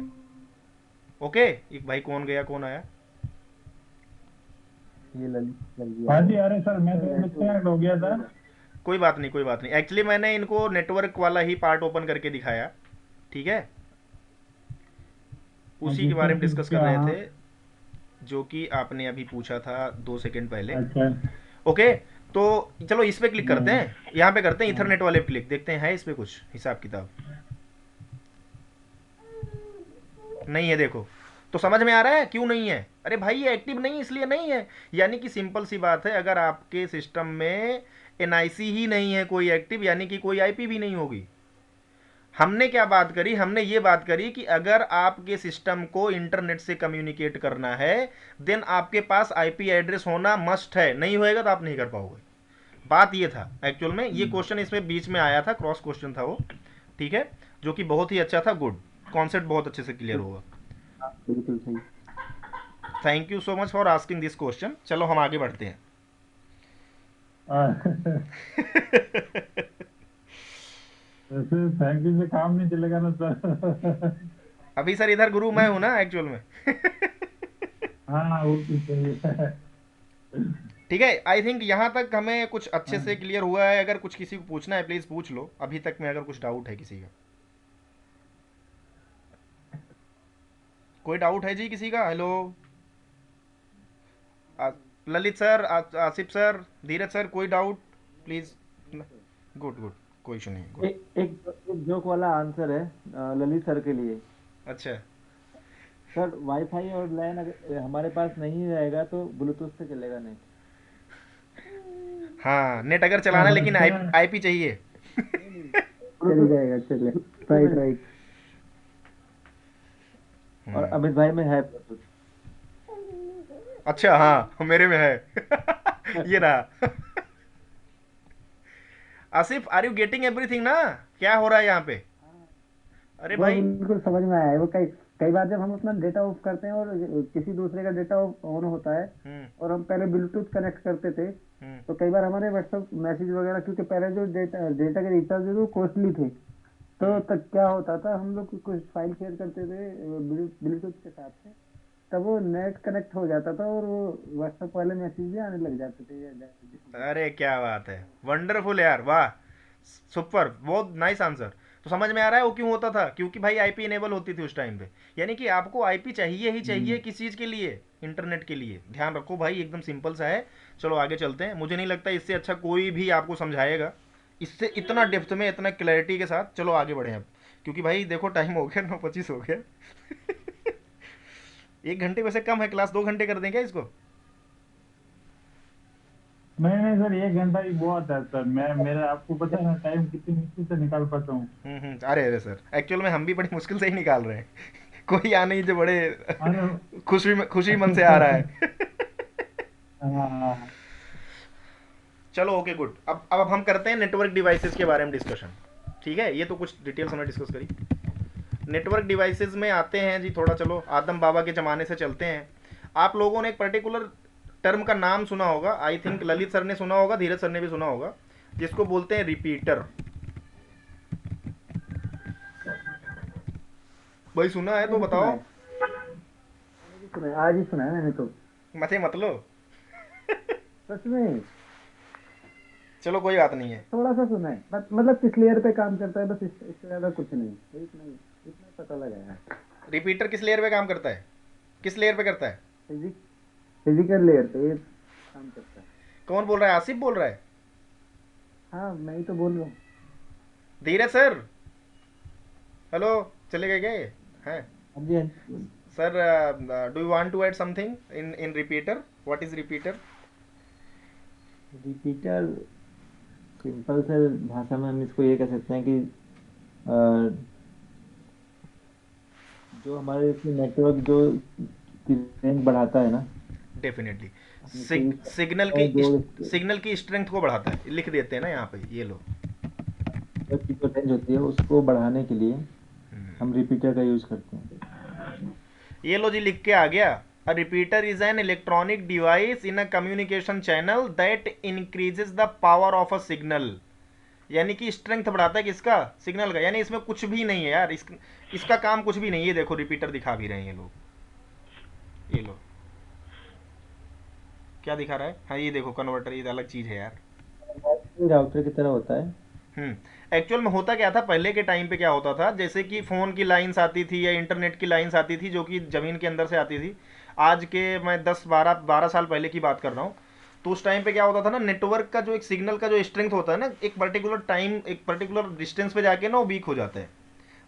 ओके, एक भाई कौन गया कौन आया? ये ललित सर जी हाँ आए जी, हैं। अरे सर मैं तो डिस्कनेक्ट हो गया था। कोई बात नहीं कोई बात नहीं, एक्चुअली मैंने इनको नेटवर्क वाला ही पार्ट ओपन करके दिखाया, ठीक है, हाँ उसी जी के बारे सर, में डिस्कस कर क्या? रहे हाँ। थे जो कि आपने अभी पूछा था 2 सेकंड पहले। अच्छा। ओके, तो चलो इस पे क्लिक करते हाँ। हैं, यहाँ पे करते हैं हाँ। इथरनेट वाले पे क्लिक, देखते हैं है इस पे कुछ हिसाब किताब। नहीं है देखो, तो समझ में आ रहा है क्यों नहीं है? अरे भाई ये एक्टिव नहीं इसलिए नहीं है, यानी कि सिंपल सी बात है, अगर आपके सिस्टम में एनआईसी ही नहीं है कोई एक्टिव, यानी कि कोई आईपी भी नहीं होगी। हमने क्या बात करी, हमने ये बात करी कि अगर आपके सिस्टम को इंटरनेट से कम्युनिकेट करना है देन आपके पास आईपी एड्रेस होना मस्ट है, नहीं होएगा तो आप नहीं कर पाओगे। बात ये था एक्चुअल में, ये क्वेश्चन इसमें बीच में आया था, क्रॉस क्वेश्चन था वो, ठीक है, जो कि बहुत ही अच्छा था, गुड कॉन्सेप्ट बहुत अच्छे से क्लियर होगा। बिल्कुल सही। Thank you so much for asking this question. चलो हम आगे बढ़ते हैं। वैसे थैंक यू से काम नहीं चलेगा ना सर। अभी सर इधर गुरु मैं हूं ना एक्चुअल में। हाँ, वो तो सही है। ठीक है, आई थिंक यहाँ तक हमें कुछ अच्छे से क्लियर हुआ है। अगर कुछ किसी को पूछना है प्लीज पूछ लो अभी तक में, अगर कुछ डाउट है किसी का। कोई डाउट है जी किसी का? हेलो आ- ललित सर, आसिफ सर, धीरज सर, कोई डाउट प्लीज? गुड गुड, कोई इशू नहीं, गुड। एक जोक वाला आंसर है ललित सर के लिए। अच्छा, सर वाईफाई और लैन अगर हमारे पास नहीं रहेगा तो ब्लूटूथ से चलेगा नेट। हाँ नेट अगर चलाना है लेकिन अच्छा। आईपी चाहिए। चल जाएगा, चले। Right right. और अमित भाई में है ब्लूटूथ। अच्छा हाँ मेरे में है। ये रहा। Asif are you getting everything ना, क्या हो रहा है यहाँ पे? अरे वो भाई, बिल्कुल समझ में आया है। वो कई कई बार जब हम अपना डेटा ऑफ करते हैं और किसी दूसरे का डेटा ऑन होता है हम्म और हम पहले ब्लूटूथ कनेक्ट करते थे, हम्म तो कई बार हमारे व्हाट्सएप मैसेज वगैरह, क्योंकि पहले जो डेटा डेटा के रिचार्ज जो कॉस्टली थे, तो तब क्या होता था, हम लोग कुछ फाइल शेयर करते थे ब्लूटूथ के साथ में, तब वो नेट कनेक्ट हो जाता था और वो व्हाट्सएप वाले मैसेज भी आने लग जाते थे। अरे क्या बात है, वंडरफुल यार, वाह, सुपर, बहुत नाइस आंसर। तो समझ में आ रहा है वो क्यों होता था, क्योंकि भाई आईपी इनेबल होती थी उस टाइम पे। यानी कि आपको आईपी चाहिए ही चाहिए, किस चीज़ के लिए? इंटरनेट के लिए। ध्यान रखो भाई, एकदम सिंपल सा है। चलो आगे चलते हैं, मुझे नहीं लगता इससे अच्छा कोई भी आपको समझाएगा, इससे इतना डेप्थ में इतना क्लैरिटी के साथ। चलो आगे बढ़े अब, क्योंकि भाई देखो टाइम हो गया, 9:25 हो गया। 1 घंटे वैसे कम है, क्लास 2 घंटे कर दें क्या इसको? नहीं नहीं सर, 1 घंटा ही बहुत है सर। मैं मेरा आपको पता है ना, टाइम कितनी मुश्किल से निकाल पाता हूँ। अरे अरे सर, एक्चुअल में हम भी बड़ी मुश्किल से ही निकाल रहे हैं। कोई आ नहीं जो बड़े अरे। खुशी मन से आ रहा है। हाँ। चलो ओके गुड, अब हम करते हैं नेटवर्क डिवाइसेस के बारे में डिस्कशन। ठीक है, ये तो कुछ डिटेल्स हमने डिस्कस करी। नेटवर्क डिवाइसेस में आते हैं जी थोड़ा, चलो आदम बाबा के ज़माने से चलते हैं। आप लोगों ने एक पर्टिकुलर टर्म का नाम सुना होगा, आई थिंक ललित सर ने सुना होगा, धीरज सर ने भी सुना होगा, जिसको बोलते हैं रिपीटर। भाई सुना है तो मैंने भी सुना बताओ। है, मैंने भी सुना है, आज ही सुना है मैंने तो। मथे मत लो। सच में चलो कोई बात नहीं है। थोड़ा सा सुना है, मतलब किस लेयर पे काम करता है, बस इससे ज्यादा कुछ नहीं। इतना ही, इतना पता लगा है। रिपीटर किस लेयर पे काम करता है? किस लेयर पे करता है? फिजिकल लेयर पे ये काम करता है। कौन बोल रहा है? आसिफ बोल रहा है? हाँ, मैं ही तो बोल रहा हूँ। धीरज सर, हेलो, चले गए क्या ये? हैं हाँ जी हाँ जी। Sir, do you want to add something in in repeater? What is repeater? Repeater simple से भाषा में हम इसको ये कह सकते हैं कि अ, जो हमारे नेटवर्क जो की रेंज बढ़ाता है ना, डेफिनेटली हमने सिग्नल और जो की, सिग्नल की स्ट्रेंथ को बढ़ाता है, लिख देते हैं ना यहाँ पे, ये लो। नेटवर्क की जो रेंज होती है उसको बढ़ाने के लिए हम रिपीटर का यूज करते हैं। ये लो जी, लिख के आ गया। अ repeater is an electronic device in a communication channel that increases the power of a signal. यानी कि स्ट्रेंथ बढ़ाता है किसका, सिग्नल का, यानी इसमें कुछ भी नहीं है यार, इसका काम कुछ भी नहीं है। ये देखो रिपीटर दिखा भी रहे हैं ये लोग, ये लो क्या दिखा रहा है, हाँ ये देखो कन्वर्टर, ये अलग चीज़ है यार। राउटर की तरह होता है। एक्चुअल में होता क्या था पहले के टाइम पे, क्या होता था जैसे कि फ़ोन की लाइंस आती थी या इंटरनेट की लाइंस आती थी जो कि ज़मीन के अंदर से आती थी। आज के मैं 10 12 साल पहले की बात कर रहा हूँ। तो उस टाइम पे क्या होता था ना, नेटवर्क का जो एक सिग्नल का जो स्ट्रेंथ होता है ना, एक पर्टिकुलर टाइम एक पर्टिकुलर डिस्टेंस पे जाके ना वो वीक हो जाता है।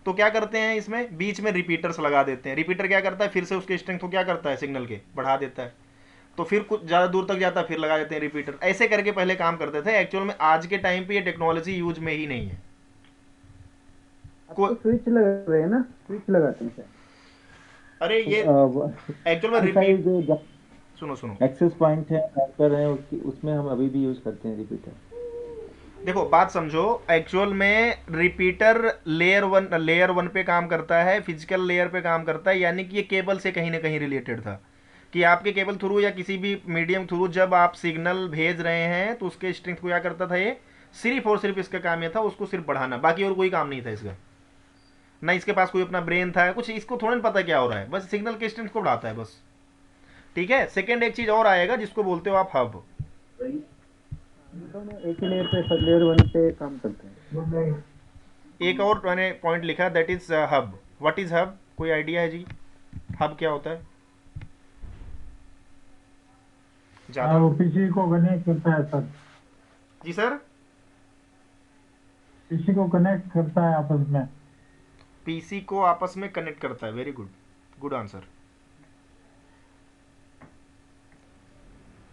तो क्या करते हैं इसमें बीच में रिपीटर्स लगा देते हैं। रिपीटर क्या करता है, फिर से उसके स्ट्रेंथ को क्या करता है, सिग्नल के बढ़ा देता है। तो फिर कुछ ज़्यादा दूर तक जाता है, फिर लगा देते हैं रिपीटर। ऐसे करके पहले काम करते थे। एक्चुअल में आज के टाइम पे ये टेक्नोलॉजी यूज में ही नहीं है। अब को तो स्विच लगा रहे हैं ना, स्विच लगाते हैं अरे ये एक्चुअल में वाईफाई रिपीट, जो सुनो सुनो, एक्सेस पॉइंट है, राउटर है, उसकी उसमें हम अभी भी यूज करते हैं रिपीटर। देखो बात समझो। एक्चुअल में रिपीटर लेयर वन पे काम करता है, फिजिकल लेयर पे काम करता है, यानी कि ये केबल से कहीं ना कहीं रिलेटेड था। कि आपके केबल थ्रू या किसी भी मीडियम थ्रू जब आप सिग्नल भेज रहे हैं तो उसके स्ट्रेंथ को क्या करता था ये, सिर्फ और सिर्फ इसका काम ये था उसको सिर्फ बढ़ाना, बाकी और कोई काम नहीं था इसका। ना इसके पास कोई अपना ब्रेन था कुछ, इसको थोड़ा नहीं पता क्या हो रहा है, बस सिग्नल के स्ट्रेंथ को बढ़ाता है बस। ठीक है। सेकेंड एक चीज और आएगा जिसको बोलते हो आप हब। दोनों एक ही लेयर पे, लेयर वन पे काम करते हैं। एक और मैंने पॉइंट लिखा, that is hub. What is hub, कोई आइडिया है जी, हब क्या होता है हाँ, ज्यादा? वो पीसी को कनेक्ट करता है सर, जी सर। पीसी को कनेक्ट करता है आपस में। पीसी को आपस में कनेक्ट करता है, वेरी गुड, गुड आंसर।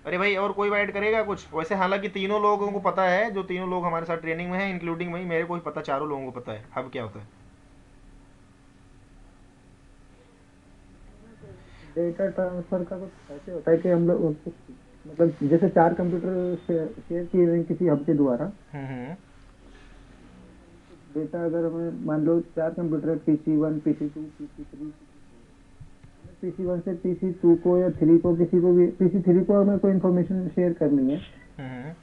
अरे भाई और कोई ऐड करेगा कुछ वैसे, हालांकि तीनों लोगों को पता है, जो तीनों लोग हमारे साथ ट्रेनिंग में हैं इंक्लूडिंग वही, मेरे को भी पता, चारों लोगों को पता है हब क्या होता है। डेटा ट्रांसफर का कुछ ऐसे होता है कि हम लोग मतलब जैसे 4 कंप्यूटर शेयर किए हुए हैं किसी हब के द्वारा। हम्म। डेटा अगर हमें मान लो 4 कंप्यूटर है, PC1 PC2 PC3, PC1 से PC2 को या 3 को, किसी को भी PC3 को हमें कोई इन्फॉर्मेशन शेयर करनी है। हम्म।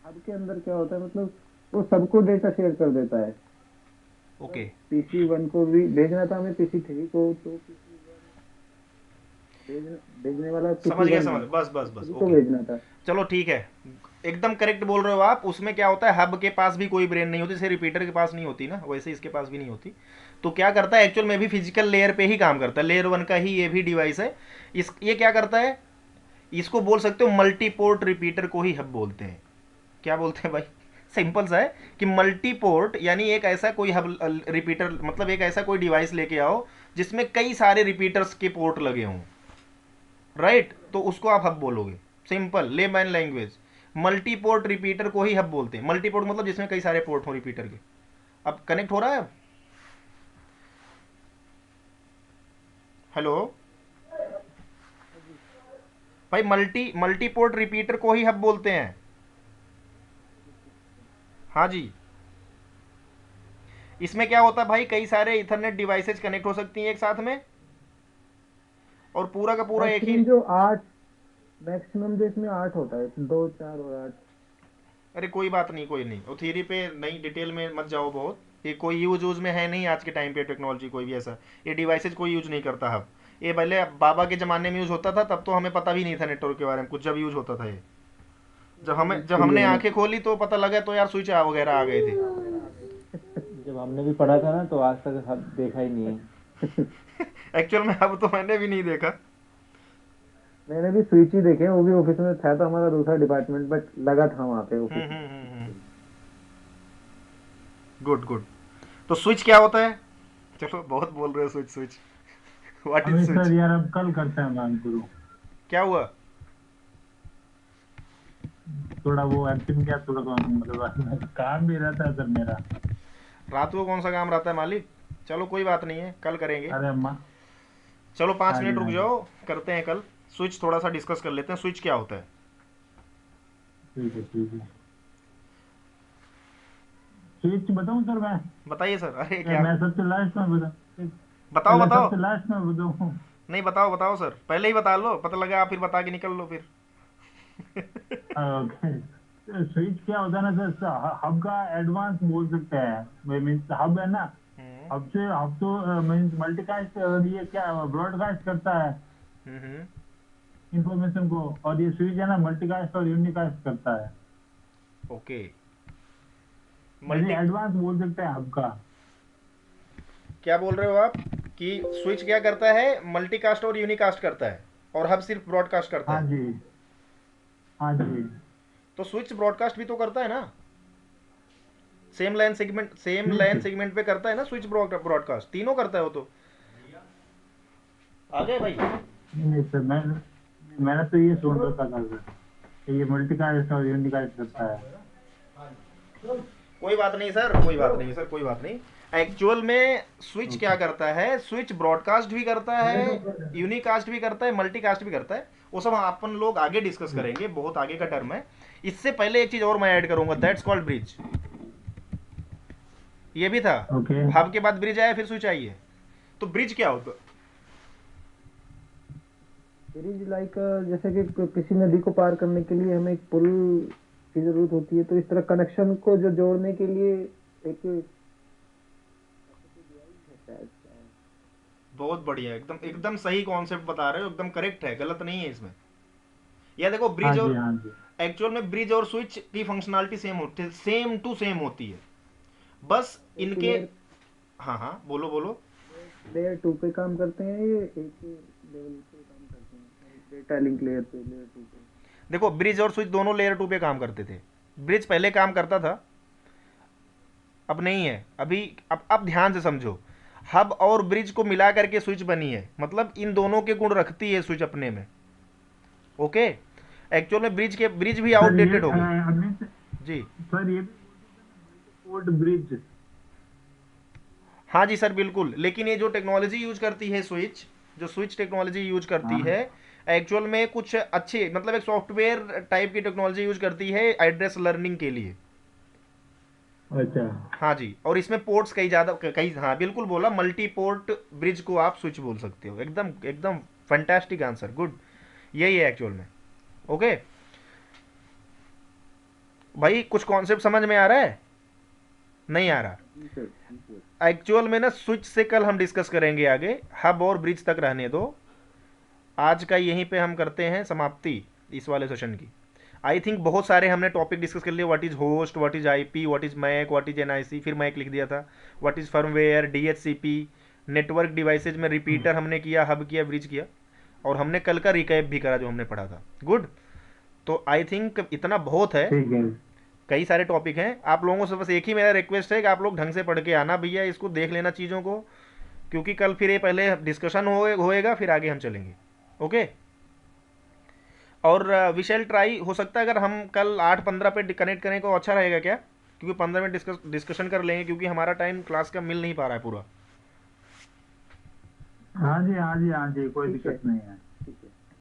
हब के अंदर क्या होता है, मतलब वो सबको डेटा शेयर कर देता है। ओके। PC1 को भी भेजना था हमें, PC3 को, तो भेजने वाला समझ गया PC1 समझ, है, बस बस बस, PC3 को ओके। भेजना था। चलो ठीक है, एकदम करेक्ट बोल रहे हो आप। उसमें क्या होता है, हब के पास भी कोई ब्रेन नहीं होती, जैसे रिपीटर के पास नहीं होती ना, वैसे इसके पास भी नहीं होती। तो क्या करता है एक्चुअल में भी फिजिकल लेयर पे ही काम करता है, लेयर वन का ही ये भी डिवाइस है। ये क्या करता है, इसको बोल सकते हो मल्टीपोर्ट रिपीटर को ही हब बोलते हैं। क्या बोलते हैं भाई, सिंपल सा है कि मल्टीपोर्ट यानी एक ऐसा कोई हब रिपीटर, मतलब एक ऐसा कोई डिवाइस लेके आओ जिसमें कई सारे रिपीटर्स के पोर्ट लगे हों, राइट, तो उसको आप हब बोलोगे। Simple layman language, multiport repeater को ही हब बोलते हैं। मल्टीपोर्ट मतलब जिसमें कई सारे पोर्ट हो रिपीटर के। अब कनेक्ट हो रहा है अब, हेलो भाई, मल्टीपोर्ट रिपीटर को ही हब बोलते हैं। हाँ जी। इसमें क्या होता है भाई, कई सारे इथरनेट डिवाइसेज कनेक्ट हो सकती हैं एक साथ में, और पूरा का पूरा एक ही। मैक्सिमम जो इसमें 8 होता है, 2 4 और 8। अरे कोई बात नहीं, कोई नहीं, वो थ्योरी पे नहीं, डिटेल में मत जाओ बहुत। ये कोई यूज में है नहीं आज के टाइम पे, टेक्नोलॉजी कोई भी ऐसा ये डिवाइसेज कोई यूज नहीं करता हब। ये पहले बाबा के ज़माने में यूज होता था, तब तो हमें पता भी नहीं था नेटवर्क के बारे में कुछ, जब यूज होता था ये। जब हमने आंखें खोली तो पता लगा तो यार स्विच वगैरह आ गए थे। जब हमने भी पढ़ा था ना तो आज तक हम देखा ही नहीं है। एक्चुअल में अब तो मैंने भी नहीं देखा। मैंने भी स्विच ही देखे हैं, वो भी ऑफिस में था तो हमारा दूसरा डिपार्टमेंट, बट लगा था वहाँ पे ऑफिस में। Good good. तो स्विच क्या होता है, चलो बहुत बोल रहे हो, स्विच स्विच, व्हाट इज अभी स्विच, सर यार अब कल करते हैं मैम शुरू। क्या हुआ? थोड़ा वो एक्टिंग क्या, थोड़ा मतलब काम भी रहता है सर मेरा। रात को कौन सा काम रहता है मालिक, चलो कोई बात नहीं है, कल करेंगे। अरे अम्मा। चलो पाँच हाँ जी मिनट रुक हाँ जी, जाओ, करते हैं कल। स्विच थोड़ा सा डिस्कस कर लेते हैं, स्विच क्या होता है। ठीक है ठीक है। स्विच बताऊं सर मैं? बताइए सर, अरे या क्या, मैं सबसे लास्ट में बताऊं? बताओ पहले बताओ। सबसे लास्ट में बताऊं? नहीं बताओ बताओ सर, पहले ही बता लो, पता लगा आप फिर बता के निकल लो फिर। ओके। स्विच क्या होता है ना सर, हब का एडवांस बोल सकते हैं, मीन्स हब है ना, हम्म हब तो मीन्स मल्टीकास्ट, ये क्या ब्रॉडकास्ट करता है हम्म। इंफॉर्मेशन को, और ये स्विच है ना मल्टीकास्ट और यूनिकास्ट करता है। ओके। यानी मल्टी एडवांस बोल सकते हैं हब का। क्या बोल रहे हो आप कि स्विच क्या करता है, मल्टीकास्ट और यूनिकास्ट करता है और हब सिर्फ ब्रॉडकास्ट करता हाँ है। जी, हाँ जी। तो स्विच ब्रॉडकास्ट भी तो करता है ना, सेम स्विच लाइन सेगमेंट पे करता है ना स्विच, ब्रॉडकास्ट तीनों करता है वो तो। आ गए भाई। नहीं सर, मैंने तो ये सुन रखा था सर कि ये मल्टीकास्ट और यूनिकास्ट करता है। कोई बात नहीं सर, कोई बात नहीं सर, कोई बात नहीं। एक्चुअल में स्विच क्या करता है, स्विच ब्रॉडकास्ट भी करता है, यूनिकास्ट भी करता है, मल्टीकास्ट भी करता है। वो सब अपन लोग आगे डिस्कस करेंगे, बहुत आगे का टर्म है। इससे पहले एक चीज और मैं ऐड करूंगा, दैट्स कॉल्ड ब्रिज। ये भी था। ओके। हब के बाद ब्रिज आया, फिर स्विच आई है। तो ब्रिज क्या होता? ब्रिज लाइक जैसे कि किसी नदी को पार करने के लिए हमें एक पुल की जरूरत होती है, तो इस तरह कनेक्शन को जो जोड़ने के लिए एक बहुत बढ़िया, एकदम एकदम सही कॉन्सेप्ट बता रहे हो, एकदम करेक्ट है, गलत नहीं है इसमें। यह देखो, हाँ ब्रिज जी, और हाँ जी। एक्चुअल में ब्रिज और स्विच की फंक्शनैलिटी सेम होती है, सेम टू सेम होती है, बस एक इनके। लेयर हाँ हाँ, बोलो बोलो। लेयर टू पे काम करते हैं, ये एक लेवल पे काम करते हैं, डेटा लिंक लेयर पे, लेयर टू पे। देखो, ब्रिज और स्विच दोनों लेयर टू पे काम करते थे। ब्रिज पहले काम करता था, अब नहीं है अभी। अब ध्यान से समझो, हब और ब्रिज को मिला करके स्विच बनी है, मतलब इन दोनों के गुण रखती है स्विच अपने में। ओके। एक्चुअल में ब्रिज भी सर ये आउटडेटेड हो गई। अमित, जी। सर ये भी पोर्ट ब्रिज। हाँ जी सर, बिल्कुल। लेकिन ये जो टेक्नोलॉजी यूज करती है स्विच, जो स्विच टेक्नोलॉजी यूज करती हाँ। है, एक्चुअल में कुछ अच्छे, मतलब एक सॉफ्टवेयर टाइप की टेक्नोलॉजी यूज करती है एड्रेस लर्निंग के लिए। अच्छा। हाँ जी, और इसमें पोर्ट्स कई ज़्यादा, कई, हाँ बिल्कुल बोला, मल्टी पोर्ट ब्रिज को आप स्विच बोल सकते हो। एकदम एकदम फैंटास्टिक आंसर, गुड। यही है एक्चुअल में। ओके भाई, कुछ कॉन्सेप्ट समझ में आ रहा है? नहीं आ रहा? जी सर, जी सर। एक्चुअल में ना स्विच से कल हम डिस्कस करेंगे आगे, हब और ब्रिज तक रहने दो। आज का यहीं पे हम करते हैं समाप्ति इस वाले सेशन की। आई थिंक बहुत सारे हमने टॉपिक डिस्कस कर लिए, what is host, what is IP, what is MAC, what is NIC, फिर मैक लिख दिया था, what is firmware, DHCP, network devices में रिपीटर हमने किया, हब किया, ब्रिज किया, और हमने कल का रिकैप भी करा जो हमने पढ़ा था। गुड। तो आई थिंक इतना बहुत है। ठीक है। कई सारे टॉपिक हैं। आप लोगों से बस एक ही मेरा रिक्वेस्ट है कि आप लोग ढंग से पढ़ के आना भैया, इसको देख लेना चीज़ों को, क्योंकि कल फिर ये पहले डिस्कशन होएगा, फिर आगे हम चलेंगे। ओके। और विशेल ट्राई हो सकता है, अगर हम कल 8:15 पे कनेक्ट करें तो अच्छा रहेगा क्या? क्योंकि 15 मिनट डिस्कशन कर लेंगे, क्योंकि हमारा टाइम क्लास का मिल नहीं पा रहा है पूरा। हाँ जी, हाँ जी, हाँ जी, कोई ठीक है, दिक्कत नहीं है। ठीक है।